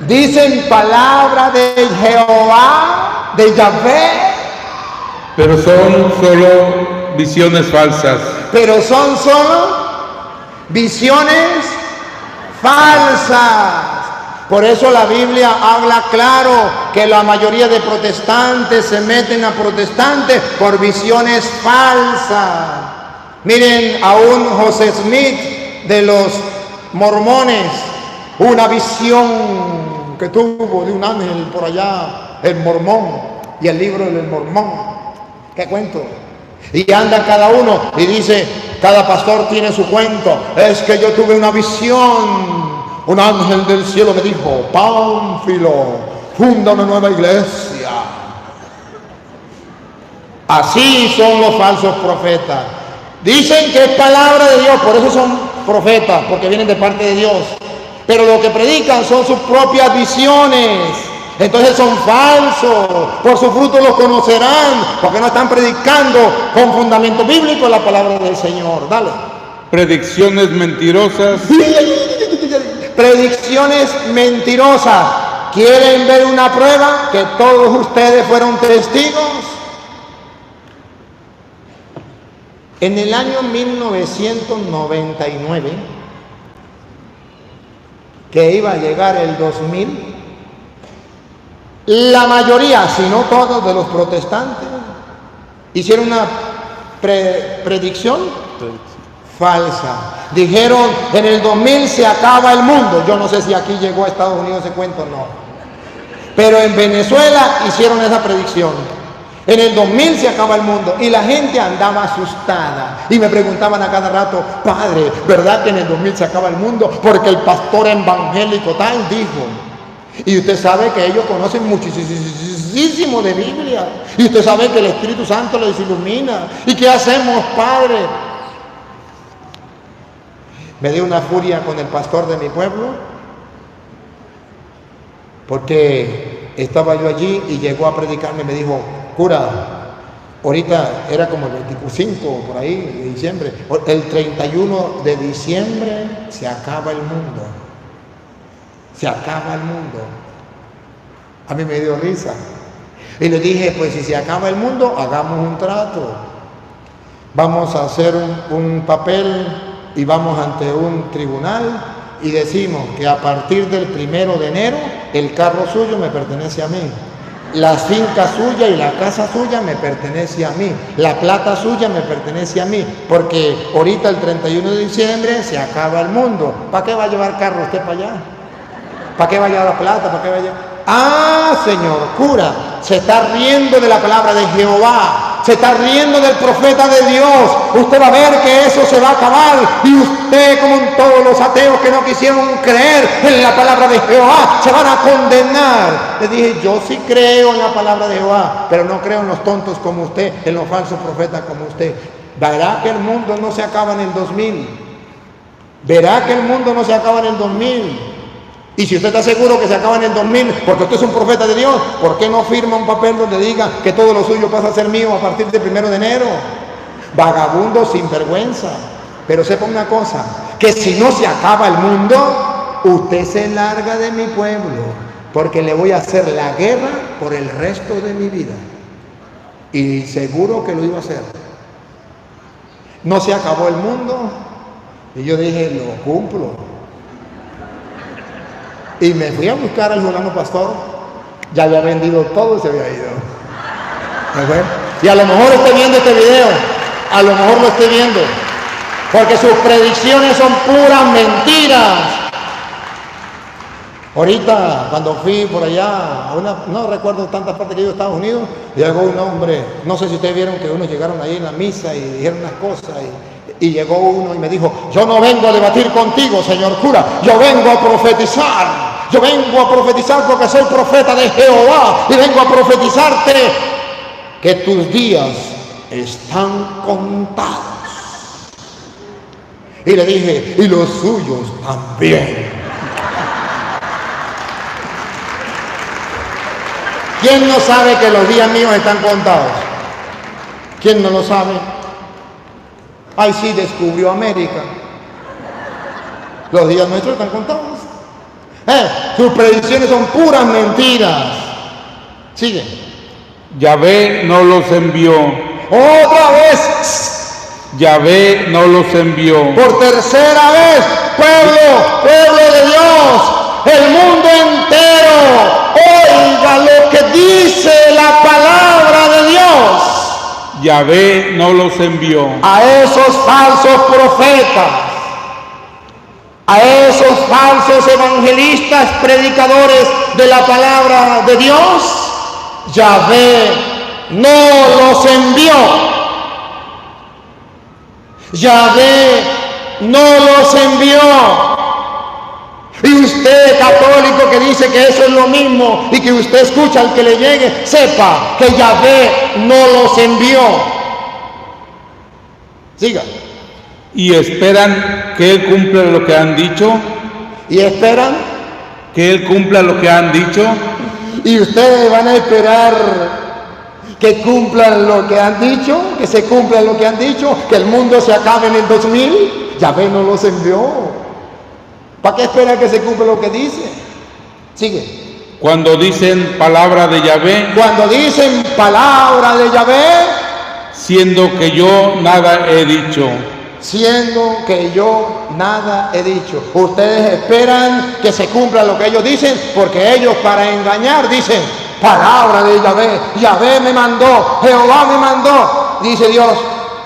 Dicen palabra de Jehová, de Yahvé. Pero son solo visiones falsas. Pero son solo visiones falsas. Por eso la Biblia habla claro que la mayoría de protestantes se meten a protestantes por visiones falsas. Miren, aún José Smith de los mormones, una visión que tuvo de un ángel por allá, el mormón, y el libro del mormón. ¿Qué cuento? Y anda cada uno y dice, cada pastor tiene su cuento. Es que yo tuve una visión. Un ángel del cielo me dijo, Pánfilo, funda una nueva iglesia. Así son los falsos profetas. Dicen que es palabra de Dios, por eso son profetas, porque vienen de parte de Dios. Pero lo que predican son sus propias visiones. Entonces son falsos. Por su fruto los conocerán, porque no están predicando con fundamento bíblico la palabra del Señor. Dale. Predicciones mentirosas. Predicciones mentirosas. ¿Quieren ver una prueba? Que todos ustedes fueron testigos. En el año 1999, que iba a llegar el 2000, la mayoría, si no todos, de los protestantes hicieron una predicción falsa. Dijeron, en el 2000 se acaba el mundo. Yo no sé si aquí llegó a Estados Unidos ese cuento o no. Pero en Venezuela hicieron esa predicción. En el 2000 se acaba el mundo. Y la gente andaba asustada. Y me preguntaban a cada rato, padre, ¿verdad que en el 2000 se acaba el mundo? Porque el pastor evangélico tal dijo. Y usted sabe que ellos conocen muchísimo de Biblia. Y usted sabe que el Espíritu Santo les ilumina. ¿Y qué hacemos, padre? Me dio una furia con el pastor de mi pueblo, porque estaba yo allí y llegó a predicarme. Me dijo, cura, ahorita era como el 25 por ahí de diciembre, el 31 de diciembre se acaba el mundo. Se acaba el mundo. A mí me dio risa. Y le dije, pues si se acaba el mundo, hagamos un trato. Vamos a hacer un papel y vamos ante un tribunal y decimos que a partir del 1 de enero el carro suyo me pertenece a mí, la finca suya y la casa suya me pertenece a mí, la plata suya me pertenece a mí, porque ahorita el 31 de diciembre se acaba el mundo. ¿Para qué va a llevar carro usted para allá? ¿Para qué va a llevar la plata? ¿Para qué va a llevar? Señor cura, se está riendo de la palabra de Jehová. Se está riendo del profeta de Dios. Usted va a ver que eso se va a acabar. Y usted, como en todos los ateos que no quisieron creer en la palabra de Jehová, se van a condenar. Le dije, yo sí creo en la palabra de Jehová, pero no creo en los tontos como usted, en los falsos profetas como usted. Verá que el mundo no se acaba en el 2000. Verá que el mundo no se acaba en el 2000. Y si usted está seguro que se acaba en el 2000, porque usted es un profeta de Dios, ¿por qué no firma un papel donde diga que todo lo suyo pasa a ser mío a partir del 1 de enero? Vagabundo sin vergüenza. Pero sepa una cosa, que si no se acaba el mundo, usted se larga de mi pueblo, porque le voy a hacer la guerra por el resto de mi vida. Y seguro que lo iba a hacer. No se acabó el mundo, y yo dije, lo cumplo. Y me fui a buscar al fulano pastor, ya había vendido todo y se había ido. Y a lo mejor esté viendo este video, a lo mejor lo esté viendo, porque sus predicciones son puras mentiras. Ahorita, cuando fui por allá, no recuerdo tantas partes que he ido a Estados Unidos, llegó un hombre, no sé si ustedes vieron que unos llegaron ahí en la misa y dijeron unas cosas, y llegó uno y me dijo, yo no vengo a debatir contigo, señor cura, yo vengo a profetizar. Yo vengo a profetizar porque soy profeta de Jehová y vengo a profetizarte que tus días están contados. Y le dije, y los suyos también. ¿Quién no sabe que los días míos están contados? ¿Quién no lo sabe? Ay, sí, descubrió América. Los días nuestros están contados. Sus predicciones son puras mentiras. Sigue. Yahvé no los envió. Otra vez. Yahvé no los envió. Por tercera vez. Pueblo de Dios. El mundo entero. Oiga lo que dice la palabra de Dios. Yahvé no los envió. A esos falsos profetas. A esos falsos evangelistas, predicadores de la palabra de Dios, Yahvé no los envió. Yahvé no los envió. Y usted, católico, que dice que eso es lo mismo y que usted escucha al que le llegue, sepa que Yahvé no los envió. Siga. Y esperan que Él cumpla lo que han dicho. Y esperan que Él cumpla lo que han dicho. Y ustedes van a esperar que cumplan lo que han dicho, que se cumpla lo que han dicho, que el mundo se acabe en el 2000. Yahvé no los envió. ¿Para qué esperan que se cumpla lo que dice? Sigue. Cuando dicen palabra de Yahvé. Cuando dicen palabra de Yahvé. Siendo que yo nada he dicho. Siendo que yo nada he dicho. Ustedes esperan que se cumpla lo que ellos dicen, porque ellos para engañar dicen palabra de Yahvé. Yahvé me mandó, Jehová me mandó. Dice Dios,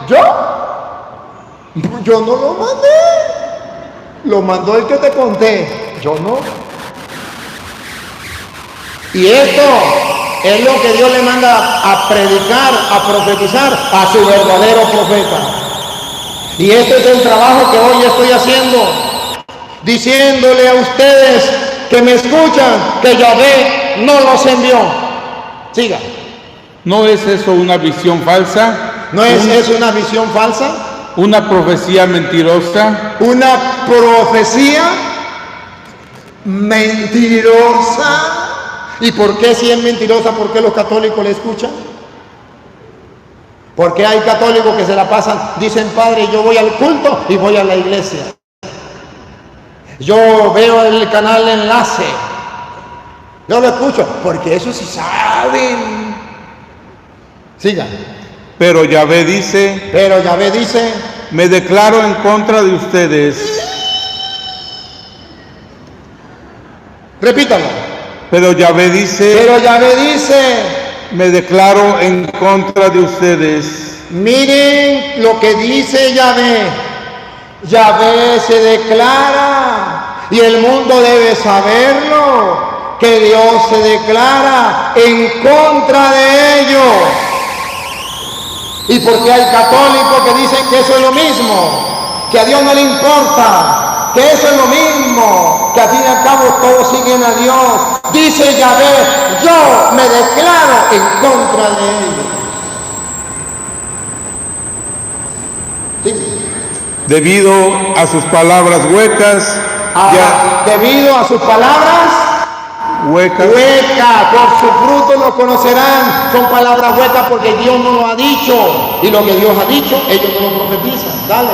yo no lo mandé. Lo mandó el que te conté, yo no. Y esto es lo que Dios le manda a predicar, a profetizar a su verdadero profeta. Y este es el trabajo que hoy estoy haciendo, diciéndole a ustedes que me escuchan que Yahvé no los envió. Siga. ¿No es eso una visión falsa? ¿No es eso una visión falsa? ¿Una profecía mentirosa? ¿Una profecía mentirosa? ¿Y por qué si es mentirosa? ¿Por qué los católicos le escuchan? Porque hay católicos que se la pasan, dicen, padre, yo voy al culto y voy a la iglesia. Yo veo el canal Enlace. Yo lo escucho, porque eso sí saben. Sigan. Pero Yahvé dice, me declaro en contra de ustedes. Repítalo. Pero Yahvé dice, me declaro en contra de ustedes. Miren lo que dice Yahvé. Yahvé se declara, y el mundo debe saberlo, que Dios se declara en contra de ellos. Y porque hay católicos que dicen que eso es lo mismo, que a Dios no le importa, que eso es lo mismo, que al fin y al cabo todos siguen a Dios. Dice Yahvé, yo me declaro en contra de ellos. ¿Sí? Debido a sus palabras huecas, debido a sus palabras huecas, por su fruto lo conocerán. Son palabras huecas porque Dios no lo ha dicho, y lo que Dios ha dicho ellos no lo profetizan. Dale.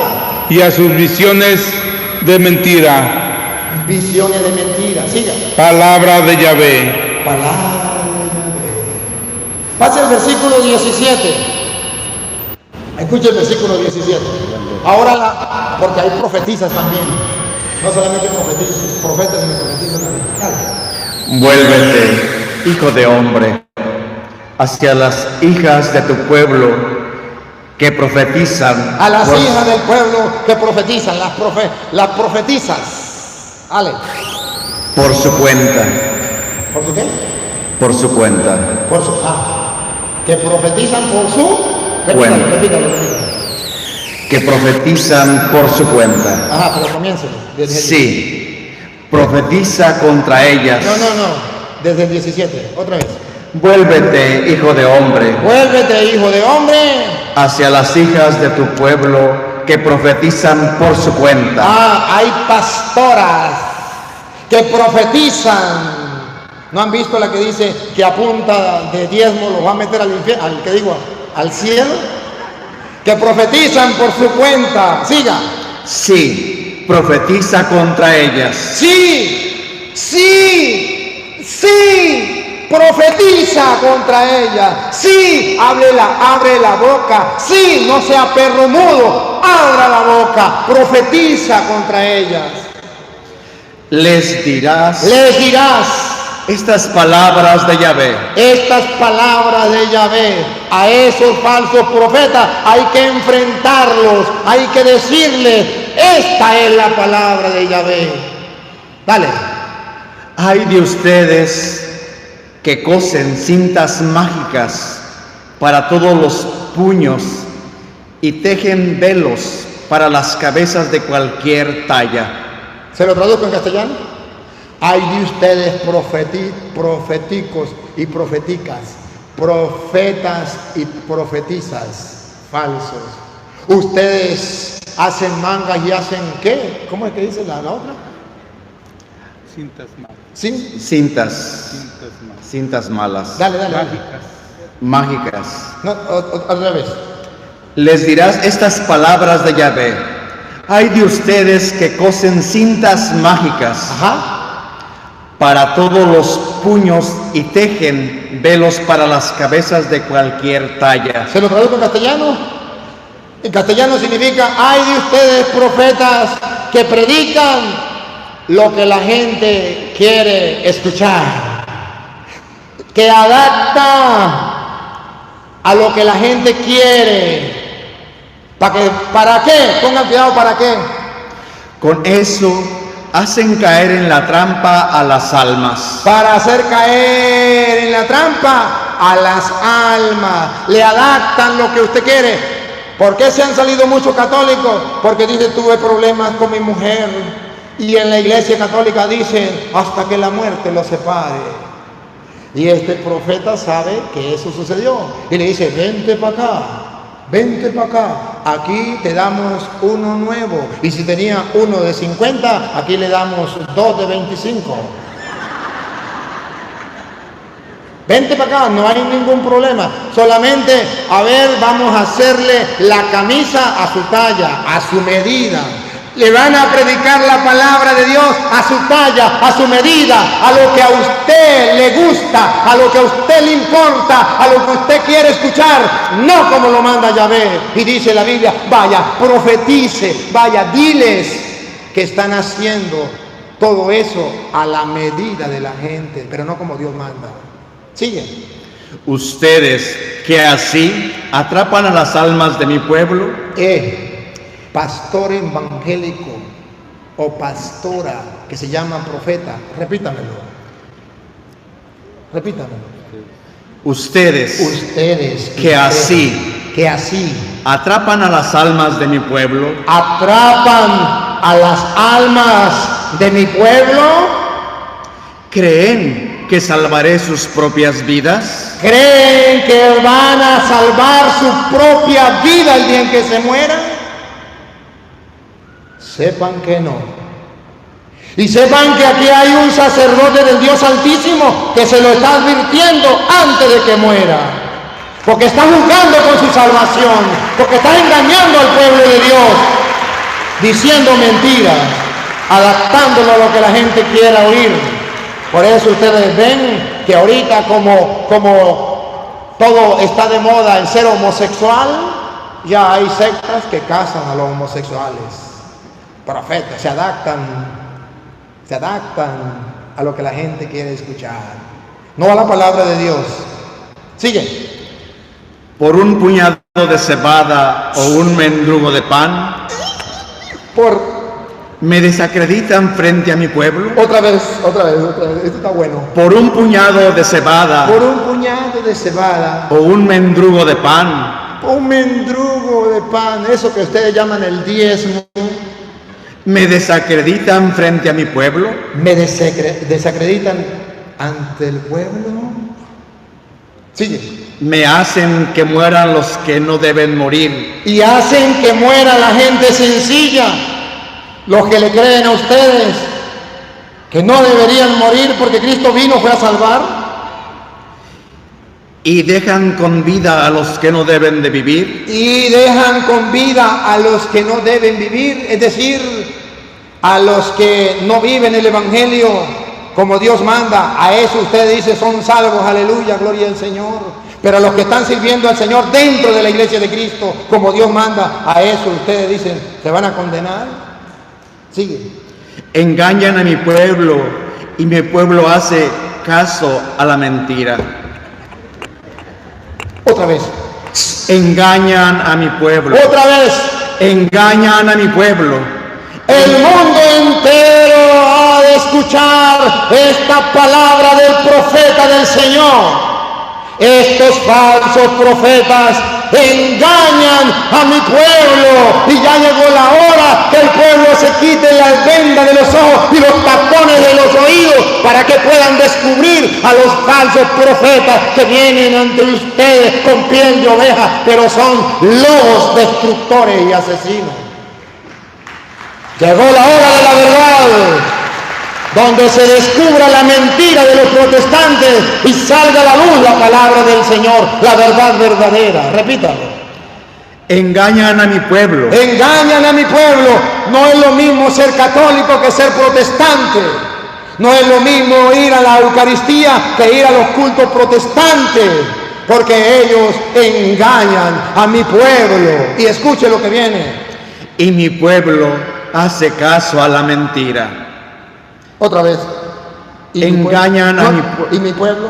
Y a sus visiones de mentira. Visiones de mentira. Siga. Palabra de Yahvé. Palabra de Yahvé. Pase el versículo 17. Escuche el versículo 17. Ahora, porque hay profetizas también. No solamente profetas, sino profetizas también. Dale. Vuélvete, hijo de hombre, hacia las hijas de tu pueblo que profetizan. A las hijas del pueblo que profetizan, las profetizas. Ale. Por su cuenta. ¿Por su qué? Por su cuenta. Por su... que profetizan por su... Cuenta. Repítalo. Que profetizan por su cuenta. Ajá, pero comiéncelo. Sí, profetiza contra ellas. No, desde el 17, otra vez. Vuélvete, hijo de hombre, Vuélvete, hijo de hombre, hacia las hijas de tu pueblo que profetizan por su cuenta. hay pastoras que profetizan. ¿No han visto la que dice que a punta de diezmo lo va a meter al infierno, al cielo? Que profetizan por su cuenta. Siga. Sí, profetiza contra ellas. Sí, profetiza contra ella. Sí, abre la boca. Sí, no sea perro mudo, abra la boca, profetiza contra ellas. Les dirás Estas estas palabras de Yahvé. palabras de Yahvé a esos falsos profetas hay que enfrentarlos, hay que decirles, esta es la palabra de Yahvé. Dale. Hay de ustedes que cosen cintas mágicas para todos los puños y tejen velos para las cabezas de cualquier talla. ¿Se lo traduzco en castellano? Hay de ustedes profeticos y profeticas, profetas y profetizas falsos. Ustedes hacen mangas y hacen ¿qué? ¿Cómo es que dice la otra? Cintas malas. ¿Sí? Cintas malas. Dale. Mágicas. No, otra vez. Les dirás estas palabras de Yahvé. Hay de ustedes que cosen cintas mágicas para todos los puños y tejen velos para las cabezas de cualquier talla. ¿Se lo traduzco en castellano? En castellano significa, hay de ustedes profetas que predican lo que la gente quiere escuchar, que adapta a lo que la gente quiere. ¿Para qué? Pongan cuidado, ¿para qué? Con eso hacen caer en la trampa a las almas. Para hacer caer en la trampa a las almas. Le adaptan lo que usted quiere. ¿Por qué se han salido muchos católicos? Porque dice, tuve problemas con mi mujer. Y en la iglesia católica dicen, hasta que la muerte los separe. Y este profeta sabe que eso sucedió. Y le dice, vente para acá, aquí te damos uno nuevo. Y si tenía uno de 50, aquí le damos 2 de 25. Vente para acá, no hay ningún problema. Solamente, vamos a hacerle la camisa a su talla, a su medida. Le van a predicar la palabra de Dios a su talla, a su medida, a lo que a usted le gusta, a lo que a usted le importa, a lo que usted quiere escuchar, no como lo manda Yahvé. Y dice la Biblia, vaya, profetice, vaya, diles que están haciendo todo eso a la medida de la gente, pero no como Dios manda. Sigue. Ustedes que así atrapan a las almas de mi pueblo, pastor evangélico o pastora que se llama profeta, repítamelo. Ustedes que así atrapan a las almas de mi pueblo, ¿creen que salvaré sus propias vidas? ¿Creen que van a salvar su propia vida el día en que se mueran? Sepan que no. Y sepan que aquí hay un sacerdote del Dios Altísimo que se lo está advirtiendo antes de que muera. Porque está juzgando con su salvación. Porque está engañando al pueblo de Dios. Diciendo mentiras. Adaptándolo a lo que la gente quiera oír. Por eso ustedes ven que ahorita como todo está de moda el ser homosexual, ya hay sectas que casan a los homosexuales. Profetas se adaptan a lo que la gente quiere escuchar, no a la palabra de Dios. Sigue. Por un puñado de cebada o un mendrugo de pan, Me desacreditan frente a mi pueblo Otra vez, esto está bueno. por un puñado de cebada Por un puñado de cebada, o un mendrugo de pan. un mendrugo de pan, eso que ustedes llaman el diezmo. Me desacreditan frente a mi pueblo Me desacreditan ante el pueblo. Sigue. me hacen que mueran los que no deben morir. Y hacen que muera la gente sencilla, los que le creen a ustedes, que no deberían morir porque Cristo vino fue a salvar. Y dejan con vida a los que no deben de vivir. Y dejan con vida a los que no deben vivir, es decir, a los que no viven el Evangelio como Dios manda. A eso usted dice son salvos, aleluya, gloria al Señor. Pero a los que están sirviendo al Señor dentro de la iglesia de Cristo como Dios manda, a eso ustedes dicen, ¿se van a condenar? Sigue. Engañan a mi pueblo y mi pueblo hace caso a la mentira. Otra vez. Engañan a mi pueblo. Otra vez. Engañan a mi pueblo. El mundo entero ha de escuchar esta palabra del profeta del Señor. Estos falsos profetas engañan a mi pueblo y ya llegó la hora que el pueblo se quite las vendas de los ojos y los tapones de los oídos para que puedan descubrir a los falsos profetas que vienen ante ustedes con piel de oveja, pero son lobos destructores y asesinos. Llegó la hora de la verdad, donde se descubra la mentira de los protestantes y salga a la luz la palabra del Señor, la verdad verdadera. Repítalo. Engañan a mi pueblo. Engañan a mi pueblo. No es lo mismo ser católico que ser protestante. No es lo mismo ir a la Eucaristía que ir a los cultos protestantes, porque ellos engañan a mi pueblo. Y escuche lo que viene. Y mi pueblo hace caso a la mentira. Otra vez. Engañan a mi pueblo. ¿Y mi pueblo?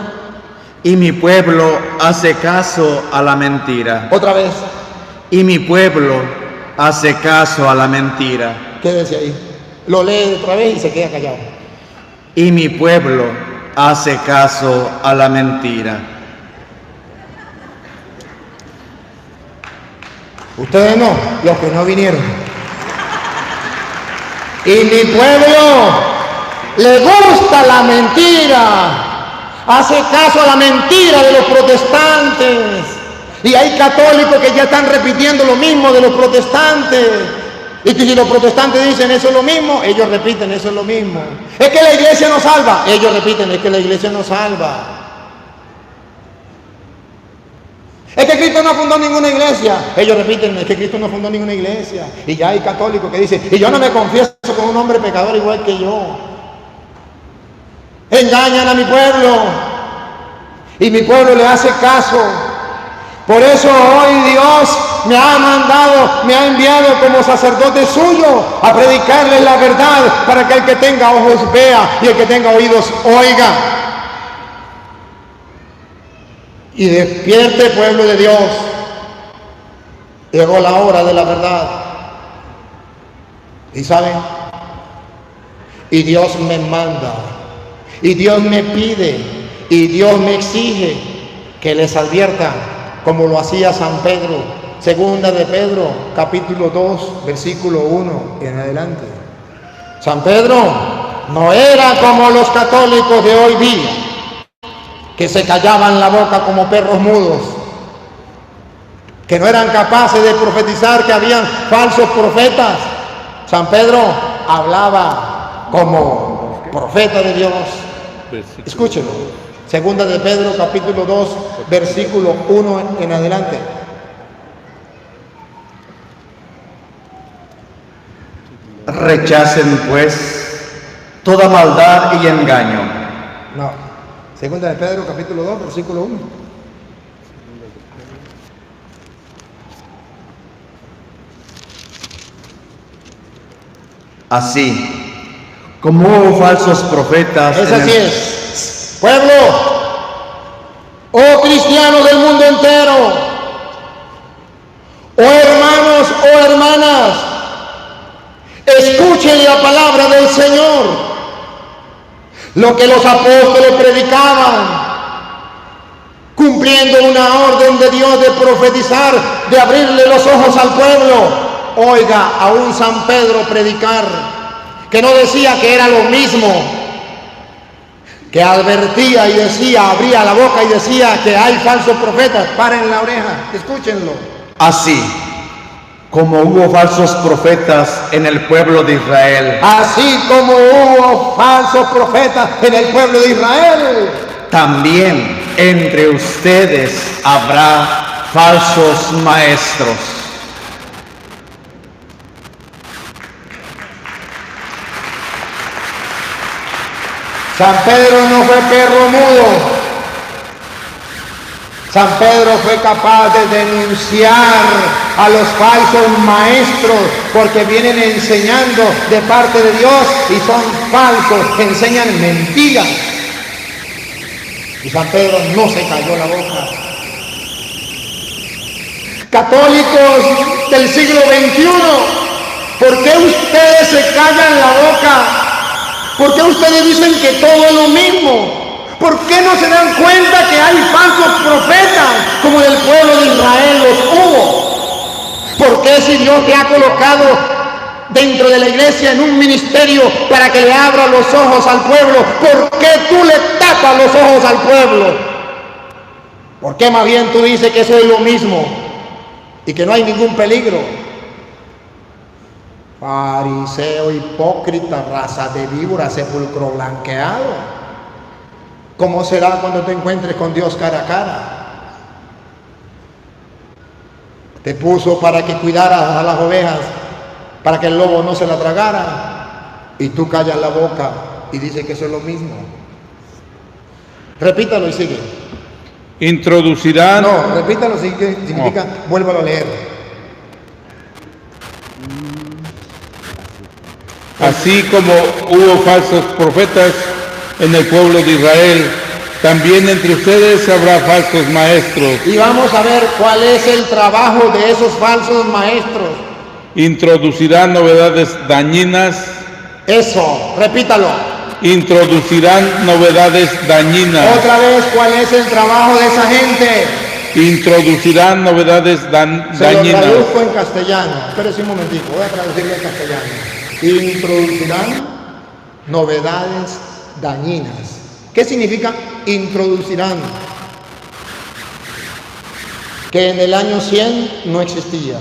Y mi pueblo hace caso a la mentira. Otra vez. Y mi pueblo hace caso a la mentira. Quédese ahí. Lo lee otra vez y se queda callado. Y mi pueblo hace caso a la mentira. Ustedes no, los que no vinieron. Y mi pueblo le gusta la mentira, hace caso a la mentira de los protestantes. Y hay católicos que ya están repitiendo lo mismo de los protestantes. Y que si los protestantes dicen eso es lo mismo, ellos repiten eso es lo mismo. Es que la iglesia no salva, ellos repiten es que la iglesia no salva. Es que Cristo no fundó ninguna iglesia. Ellos repiten, es que Cristo no fundó ninguna iglesia. Y ya hay católicos que dicen, y yo no me confieso con un hombre pecador igual que yo. Engañan a mi pueblo. Y mi pueblo le hace caso. Por eso hoy Dios me ha mandado, me ha enviado como sacerdote suyo a predicarles la verdad para que el que tenga ojos vea y el que tenga oídos oiga. Y despierte, pueblo de Dios. Llegó la hora de la verdad. ¿Y saben? Y Dios me manda. Y Dios me pide. Y Dios me exige que les advierta, como lo hacía San Pedro. Segunda de Pedro, capítulo 2, versículo 1 en adelante. San Pedro no era como los católicos de hoy día, que se callaban la boca como perros mudos, que no eran capaces de profetizar, que habían falsos profetas. San Pedro hablaba como profeta de Dios. Escúchelo. Segunda de Pedro, capítulo 2, versículo 1 en adelante. Rechacen pues toda maldad y engaño. No. Segunda de Pedro, capítulo 2, versículo 1. Así como hubo falsos profetas. Es así es. Pueblo, oh cristianos del mundo entero, oh hermanos, oh hermanas, escuchen escuchen la palabra del Señor. Lo que los apóstoles predicaban, cumpliendo una orden de Dios de profetizar, de abrirle los ojos al pueblo. Oiga a un San Pedro predicar, que no decía que era lo mismo, que advertía y decía, abría la boca y decía que hay falsos profetas. Paren la oreja, escúchenlo. Así como hubo falsos profetas en el pueblo de Israel, Así como hubo falsos profetas en el pueblo de Israel, también entre ustedes habrá falsos maestros. San Pedro no fue perro mudo. San Pedro fue capaz de denunciar a los falsos maestros, porque vienen enseñando de parte de Dios y son falsos, enseñan mentiras. Y San Pedro no se cayó la boca. Católicos del siglo XXI, ¿por qué ustedes se callan la boca? ¿Por qué ustedes dicen que todo es lo mismo? ¿Por qué no se dan cuenta que hay falsos profetas como en el pueblo de Israel los hubo? ¿Por qué si Dios te ha colocado dentro de la iglesia en un ministerio para que le abra los ojos al pueblo, por qué tú le tapas los ojos al pueblo? ¿Por qué más bien tú dices que eso es lo mismo y que no hay ningún peligro? Fariseo, hipócrita, raza de víbora, sepulcro blanqueado. ¿Cómo será cuando te encuentres con Dios cara a cara? Te puso para que cuidaras a las ovejas, para que el lobo no se la tragara, y tú callas la boca y dices que eso es lo mismo. Repítalo y sigue. Introducirán. No, repítalo, significa, vuélvalo a leer. Así como hubo falsos profetas en el pueblo de Israel, también entre ustedes habrá falsos maestros. Y vamos a ver cuál es el trabajo de esos falsos maestros. Introducirán novedades dañinas. Eso, repítalo. Introducirán novedades dañinas. Otra vez, ¿cuál es el trabajo de esa gente? Introducirán novedades Se lo dañinas. traduzco en castellano. Espérese un momentico, voy a traducirlo en castellano. Introducirán novedades dañinas. ¿Qué significa introducirán? Que en el año 100 no existía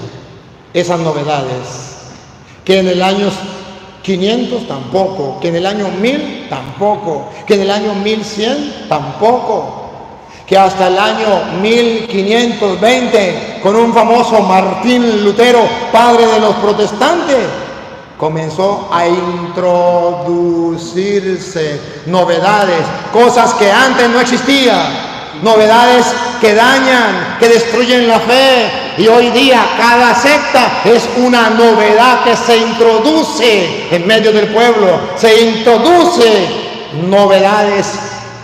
esas novedades, que en el año 500 tampoco, que en el año 1000 tampoco, que en el año 1100 tampoco, que hasta el año 1520 con un famoso Martín Lutero, padre de los protestantes, comenzó a introducirse novedades, cosas que antes no existían, novedades que dañan, que destruyen la fe. Y hoy día cada secta es una novedad que se introduce en medio del pueblo, se introduce novedades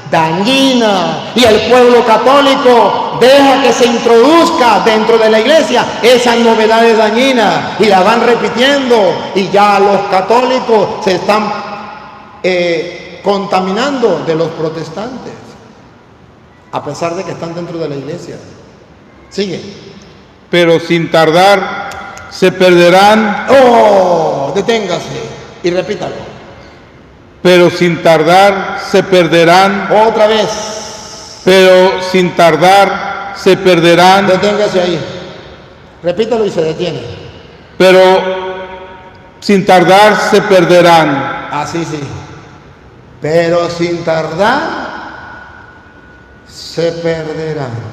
dañinas, y el pueblo católico deja que se introduzca dentro de la iglesia esas novedades dañinas y las van repitiendo, y ya los católicos se están contaminando de los protestantes, a pesar de que están dentro de la iglesia. Sigue. Pero sin tardar se perderán. Oh, deténgase y repítalo. Pero sin tardar se perderán. Otra vez. Pero sin tardar se perderán. Deténgase ahí. Repítalo y se detiene. Pero sin tardar se perderán. Así sí. Pero sin tardar se perderán.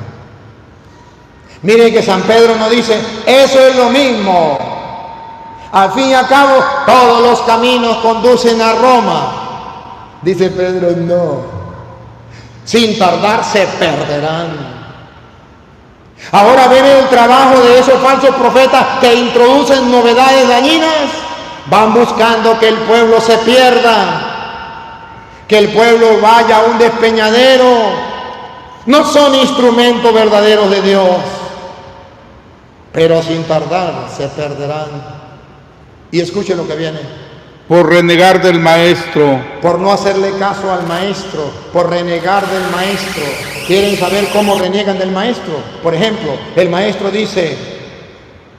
Miren que San Pedro nos dice, eso es lo mismo. Al fin y al cabo, todos los caminos conducen a Roma. Dice Pedro, no. Sin tardar se perderán. Ahora ven el trabajo de esos falsos profetas que introducen novedades dañinas. Van buscando que el pueblo se pierda, que el pueblo vaya a un despeñadero. No son instrumentos verdaderos de Dios, pero sin tardar se perderán. Y escuchen lo que viene. por renegar del maestro. Por no hacerle caso al maestro, por renegar del maestro. ¿Quieren saber cómo reniegan del maestro? Por ejemplo, el maestro dice,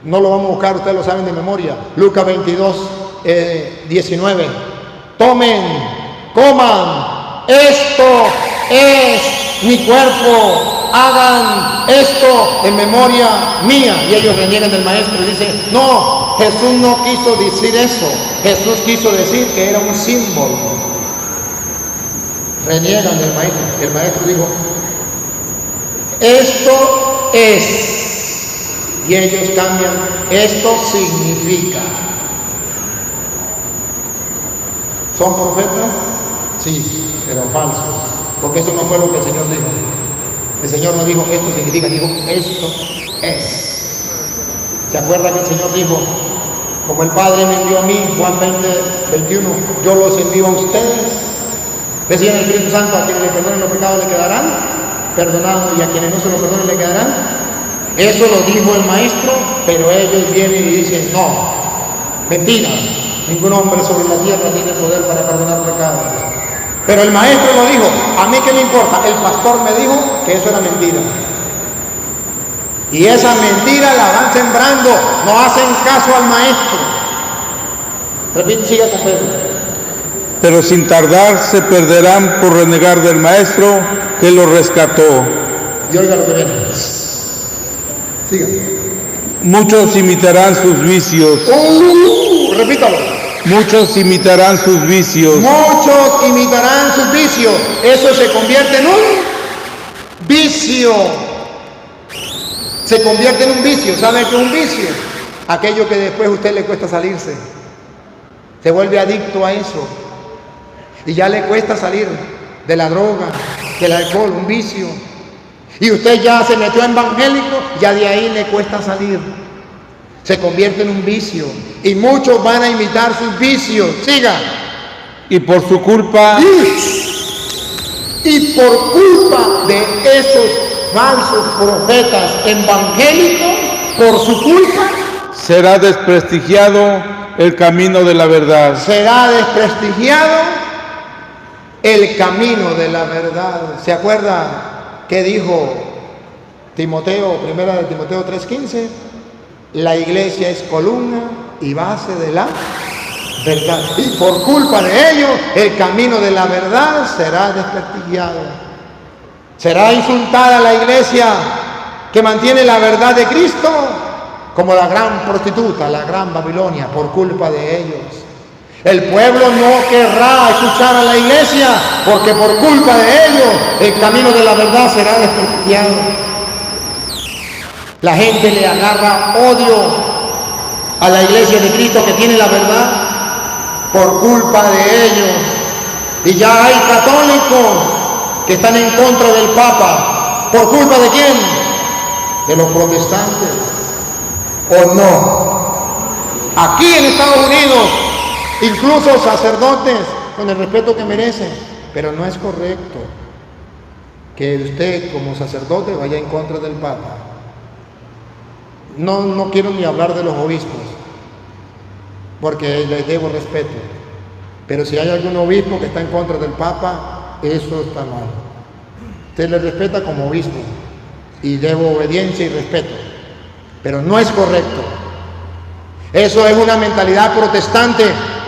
no lo vamos a buscar, ustedes lo saben de memoria, Lucas 22, 19. Tomen, coman, esto es mi cuerpo, hagan esto en memoria mía. Y ellos reniegan del maestro y dicen, no, Jesús no quiso decir eso. Jesús quiso decir que era un símbolo. Reniegan del maestro. El maestro dijo, esto es. Y ellos cambian, esto significa. ¿Son profetas? Sí, pero falsos. Porque eso no fue lo que el Señor dijo. El Señor no dijo esto significa, dijo esto es. ¿Se acuerdan que el Señor dijo, como el Padre me envió a mí, Juan 20:21, yo los envío a ustedes? Decía el Espíritu Santo, a quienes le perdonen los pecados le quedarán perdonados y a quienes no se los perdonen le quedarán. Eso lo dijo el maestro, pero ellos vienen y dicen, no, mentira, ningún hombre sobre la tierra tiene poder para perdonar pecados. Pero el maestro lo dijo, a mí qué me importa, el pastor me dijo que eso era mentira. Y esa mentira la van sembrando, no hacen caso al maestro. Repite, siga con Pedro. Pero sin tardar se perderán por renegar del maestro que los rescató. Y oiga lo que viene. Siga. Muchos imitarán sus vicios. Repítalo. Muchos imitarán sus vicios. Muchos imitarán sus vicios. Eso se convierte en un vicio. Se convierte en un vicio. ¿Sabe qué es un vicio? Aquello que después a usted le cuesta salirse. Se vuelve adicto a eso. Y ya le cuesta salir de la droga, del alcohol, un vicio. Y usted ya se metió en evangélico, ya de ahí le cuesta salir. Se convierte en un vicio. Y muchos van a imitar sus vicios. Siga. Y por su culpa. Y por culpa de esos falsos profetas evangélicos, por su culpa, será desprestigiado el camino de la verdad. Será desprestigiado el camino de la verdad. ¿Se acuerda qué dijo Timoteo, primera de Timoteo 3:15? La iglesia es columna y base de la verdad. Y por culpa de ello, el camino de la verdad será desprestigiado. Será insultada la iglesia que mantiene la verdad de Cristo como la gran prostituta, la gran Babilonia, por culpa de ellos. El pueblo no querrá escuchar a la iglesia porque por culpa de ellos el camino de la verdad será desprestigiado. La gente le agarra odio a la iglesia de Cristo que tiene la verdad por culpa de ellos. Y ya hay católicos que están en contra del Papa. ¿Por culpa de quién? De los protestantes. ¿O no? Aquí en Estados Unidos, incluso sacerdotes, con el respeto que merecen, pero no es correcto que usted como sacerdote vaya en contra del Papa. No quiero ni hablar de los obispos, porque les debo respeto. Pero si hay algún obispo que está en contra del Papa, eso está mal. Usted le respeta como obispo y debo obediencia y respeto, pero no es correcto. Eso es una mentalidad protestante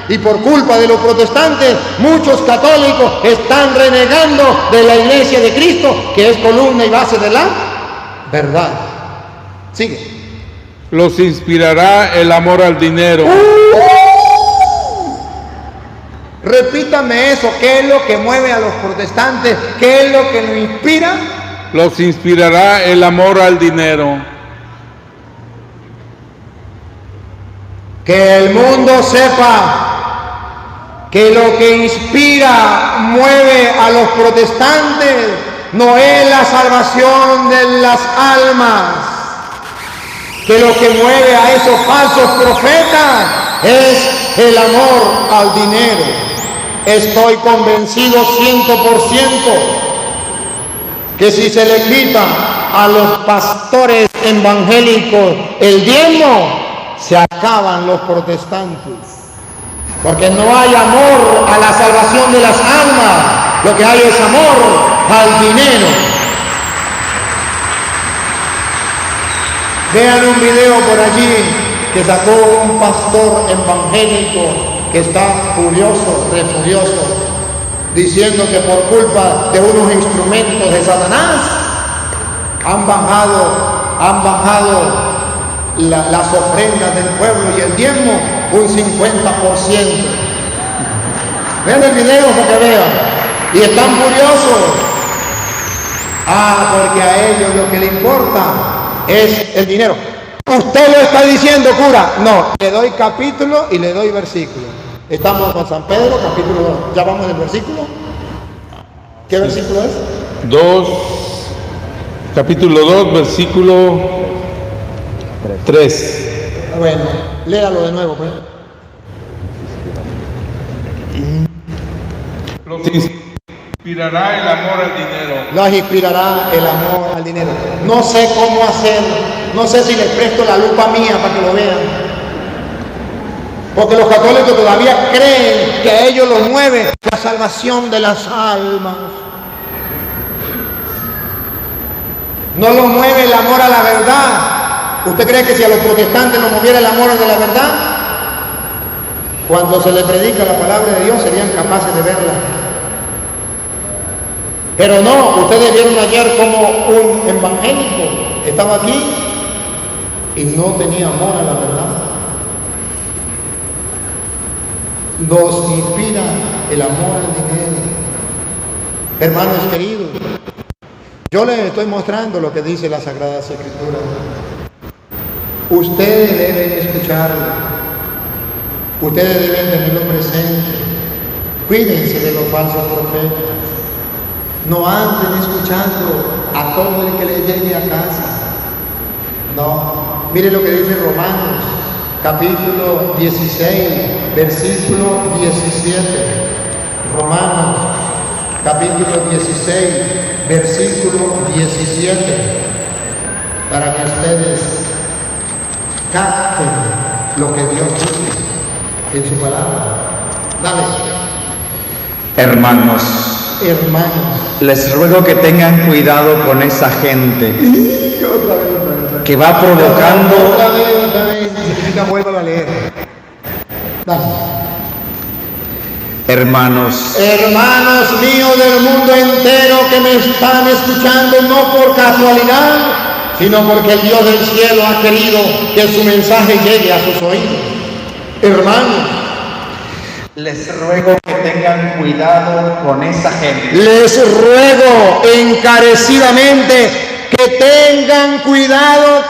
y por culpa de los protestantes muchos católicos están renegando de la iglesia de Cristo, que es columna y base de la verdad. Sigue. Los inspirará el amor al dinero. Repítame eso, ¿qué es lo que mueve a los protestantes? ¿Qué es lo que los inspira? Los inspirará el amor al dinero. Que el mundo sepa que lo que inspira, mueve a los protestantes no es la salvación de las almas. Que lo que mueve a esos falsos profetas es el amor al dinero. Estoy convencido 100% que si se le quita a los pastores evangélicos el diezmo, se acaban los protestantes. Porque no hay amor a la salvación de las almas. Lo que hay es amor al dinero. Vean un video por allí que sacó un pastor evangélico que está furioso, refurioso, diciendo que por culpa de unos instrumentos de Satanás han bajado las ofrendas del pueblo y el diezmo un 50%. Vean el video para que vean. Y están furiosos. Porque a ellos lo que le importa es el dinero. Usted lo está diciendo, cura. No, le doy capítulo y le doy versículo. Estamos con San Pedro, capítulo 2. ¿Ya vamos en el versículo? ¿Qué versículo es? Capítulo 2, versículo 3. Bueno, léalo de nuevo, pues. Los inspirará el amor al dinero. Los inspirará el amor al dinero. No sé cómo hacer, no sé si les presto la lupa mía para que lo vean. Porque los católicos todavía creen que a ellos los mueve la salvación de las almas. No los mueve el amor a la verdad. ¿Usted cree que si a los protestantes nos moviera el amor de la verdad, cuando se les predica la palabra de Dios serían capaces de verla? Pero no, ustedes vieron ayer como un evangélico estaba aquí y no tenía amor a la verdad. Nos inspira el amor al dinero. Hermanos queridos, yo les estoy mostrando lo que dice la Sagrada Escritura. Ustedes deben escucharlo. Ustedes deben tenerlo presente. Cuídense de los falsos profetas. No anden escuchando a todo el que les llegue a casa. No. Mire lo que dice Romanos, capítulo 16, versículo 17. Romanos, capítulo 16, versículo 17. Para que ustedes capten lo que Dios dice en su palabra. Dale. Hermanos, les ruego que tengan cuidado con esa gente que va provocando. Otra vez. Vuelvo a leer. Dale. Hermanos Míos del mundo entero que me están escuchando, no por casualidad, sino porque el Dios del cielo ha querido que su mensaje llegue a sus oídos. Hermanos, les ruego que tengan cuidado con esa gente. Les ruego encarecidamente que tengan cuidado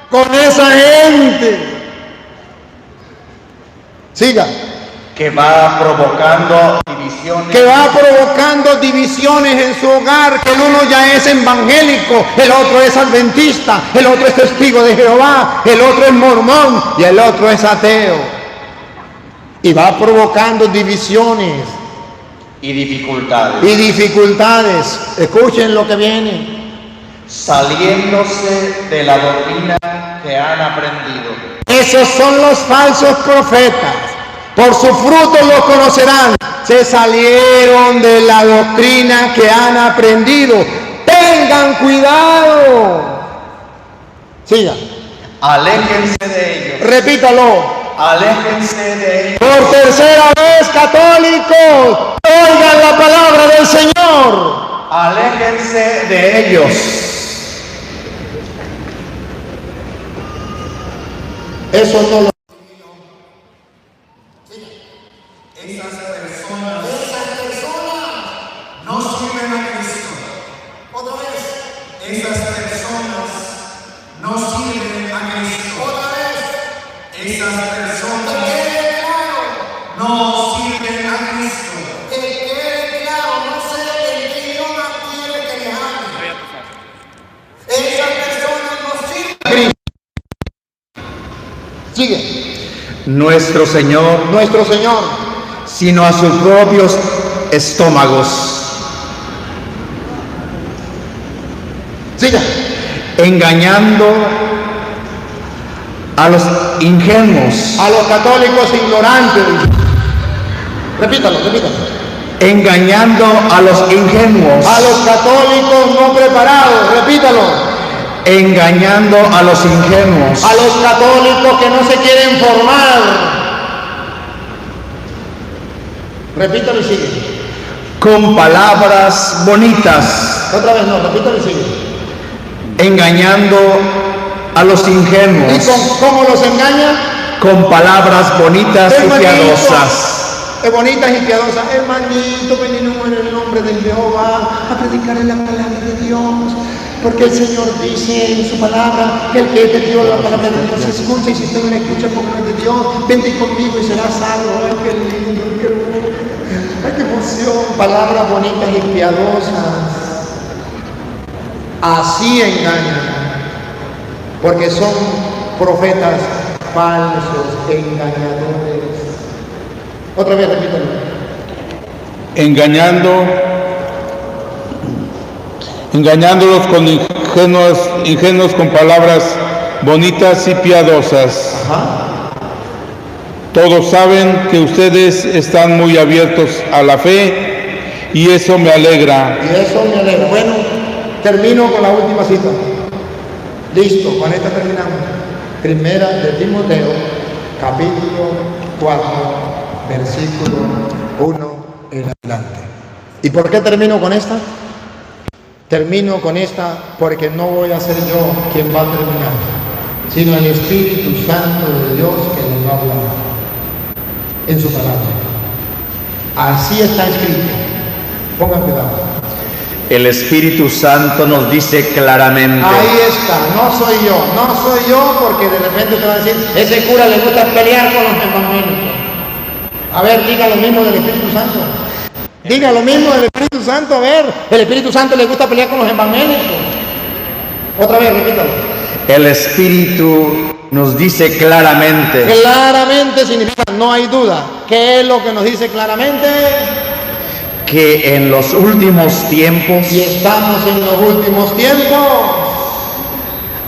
con esa gente. Siga. Que va provocando divisiones. En su hogar, que el uno ya es evangélico, el otro es adventista, el otro es testigo de Jehová, el otro es mormón y el otro es ateo. Y va provocando divisiones y dificultades. Escuchen lo que viene. Saliéndose de la doctrina que han aprendido. Esos son los falsos profetas. Por sus frutos los conocerán. Se salieron de la doctrina que han aprendido. Tengan cuidado. Siga. Aléjense de ellos. Repítalo. Aléjense de ellos. Por tercera vez, católicos, oigan la palabra del Señor. Aléjense de ellos. Eso no lo... Esas personas no sirven a Cristo. Otra vez. Esas personas no sirven a Cristo. Otra vez. Esas personas no sirven a Cristo. Que quede claro, no sé en qué idioma quiere que le hable. Esas personas no sirven a Cristo. Sigue. Nuestro Señor, sino a sus propios estómagos. Siga. Engañando a los ingenuos, A los católicos ignorantes. Repítalo, repítalo. Engañando a los ingenuos. A los católicos no preparados, repítalo. Engañando a los ingenuos. A los católicos que no se quieren formar. Repítalo y sigue. Con palabras bonitas. Otra vez no, repítalo y sigue. Engañando a los ingenuos. ¿Y cómo los engaña? Con palabras bonitas y piadosas. Bonitas y piadosas. Hermanito, venimos en el nombre de Jehová a predicar la palabra de Dios. Porque el Señor dice en su palabra que el que te dio la palabra de Dios escucha, y si usted no la escucha como es de Dios, vente conmigo y serás salvo. Ay, qué lindo, qué bueno. Ay, qué emoción. Palabras bonitas y piadosas. Así engañan. Porque son profetas falsos, engañadores. Otra vez, repítalo. Engañándolos con ingenuos con palabras bonitas y piadosas. Ajá. Todos saben que ustedes están muy abiertos a la fe y eso me alegra. Bueno, termino con la última cita. Listo, con esta terminamos. Primera de Timoteo, capítulo 4, versículo 1 en adelante. ¿Y por qué termino con esta? Termino con esta porque no voy a ser yo quien va a terminar, sino el Espíritu Santo de Dios que nos va a hablar en su palabra. Así está escrito. Pongan cuidado. El Espíritu Santo nos dice claramente. Ahí está, no soy yo porque de repente te va a decir, ese cura le gusta pelear con los evangélicos. A ver, diga lo mismo del Espíritu Santo. Diga lo mismo del Espíritu Santo, a ver. El Espíritu Santo le gusta pelear con los evangélicos. Otra vez, repítalo. El Espíritu nos dice claramente. Claramente significa no hay duda. ¿Qué es lo que nos dice claramente? Que en los últimos tiempos, Y estamos en los últimos tiempos.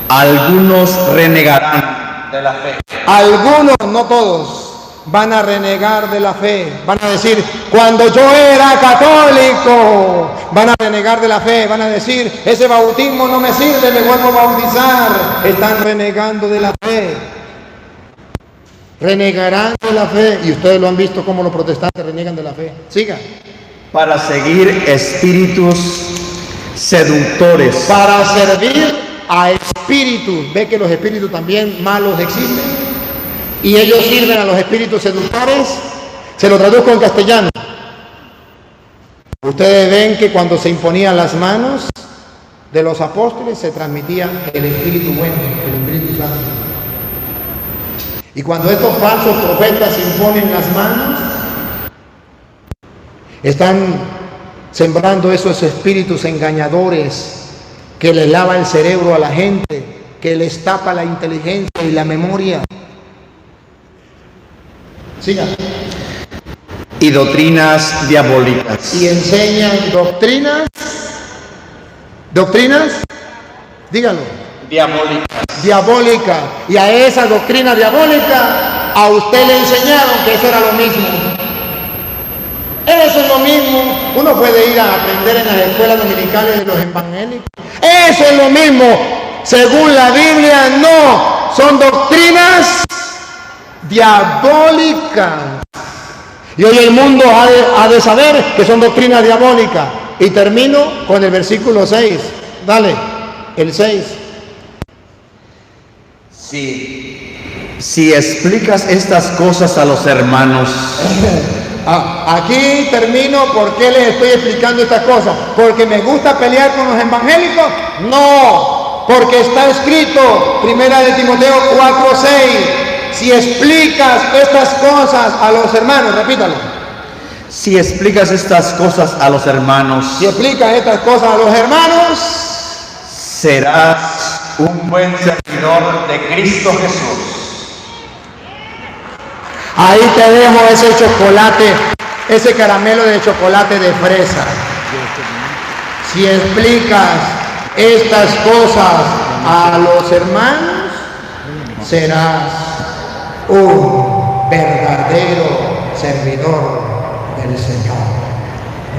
algunos renegarán de la fe. Algunos, no todos, van a renegar de la fe. Van a decir, cuando yo era católico, van a renegar de la fe. Van a decir, ese bautismo no me sirve, me vuelvo a bautizar. Están renegando de la fe. Renegarán de la fe. Y ustedes lo han visto cómo los protestantes renegan de la fe. Siga. Para seguir espíritus seductores. Para servir a espíritus. Ve que los espíritus también malos existen. Y ellos sirven a los espíritus seductores. Se lo traduzco en castellano. Ustedes ven que cuando se imponían las manos de los apóstoles se transmitía el espíritu bueno, el Espíritu Santo. Y cuando estos falsos profetas imponen las manos, están sembrando esos espíritus engañadores que les lava el cerebro a la gente, que les tapa la inteligencia y la memoria. Siga. Y doctrinas diabólicas. Y enseñan doctrinas, dígalo, diabólica. Y a esa doctrina diabólica a usted le enseñaron que eso era lo mismo. Eso es lo mismo. Uno puede ir a aprender en las escuelas dominicales de los evangélicos. Eso es lo mismo. Según la Biblia, no. Son doctrinas diabólicas. Y hoy el mundo ha de saber que son doctrinas diabólicas. Y termino con el versículo 6. Dale, el 6. Si explicas estas cosas a los hermanos. Aquí termino. ¿Por qué les estoy explicando estas cosas? ¿Porque me gusta pelear con los evangélicos? No, porque está escrito, primera de Timoteo 4:6. Si explicas estas cosas a los hermanos, repítalo. Si explicas estas cosas a los hermanos. Si explicas estas cosas a los hermanos, serás un buen servidor de Cristo Jesús. Ahí te dejo ese chocolate, ese caramelo de chocolate de fresa. Si explicas estas cosas a los hermanos, serás un verdadero servidor el Señor.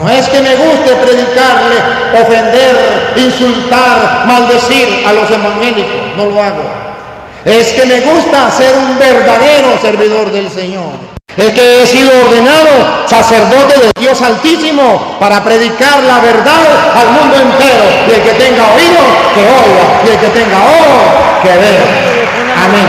No es que me guste predicarle, ofender, insultar, maldecir a los evangélicos, no lo hago. Es que me gusta ser un verdadero servidor del Señor. Es que he sido ordenado sacerdote de Dios Altísimo para predicar la verdad al mundo entero. Y el que tenga oído, que oiga. Y el que tenga ojo, que vea. Amén.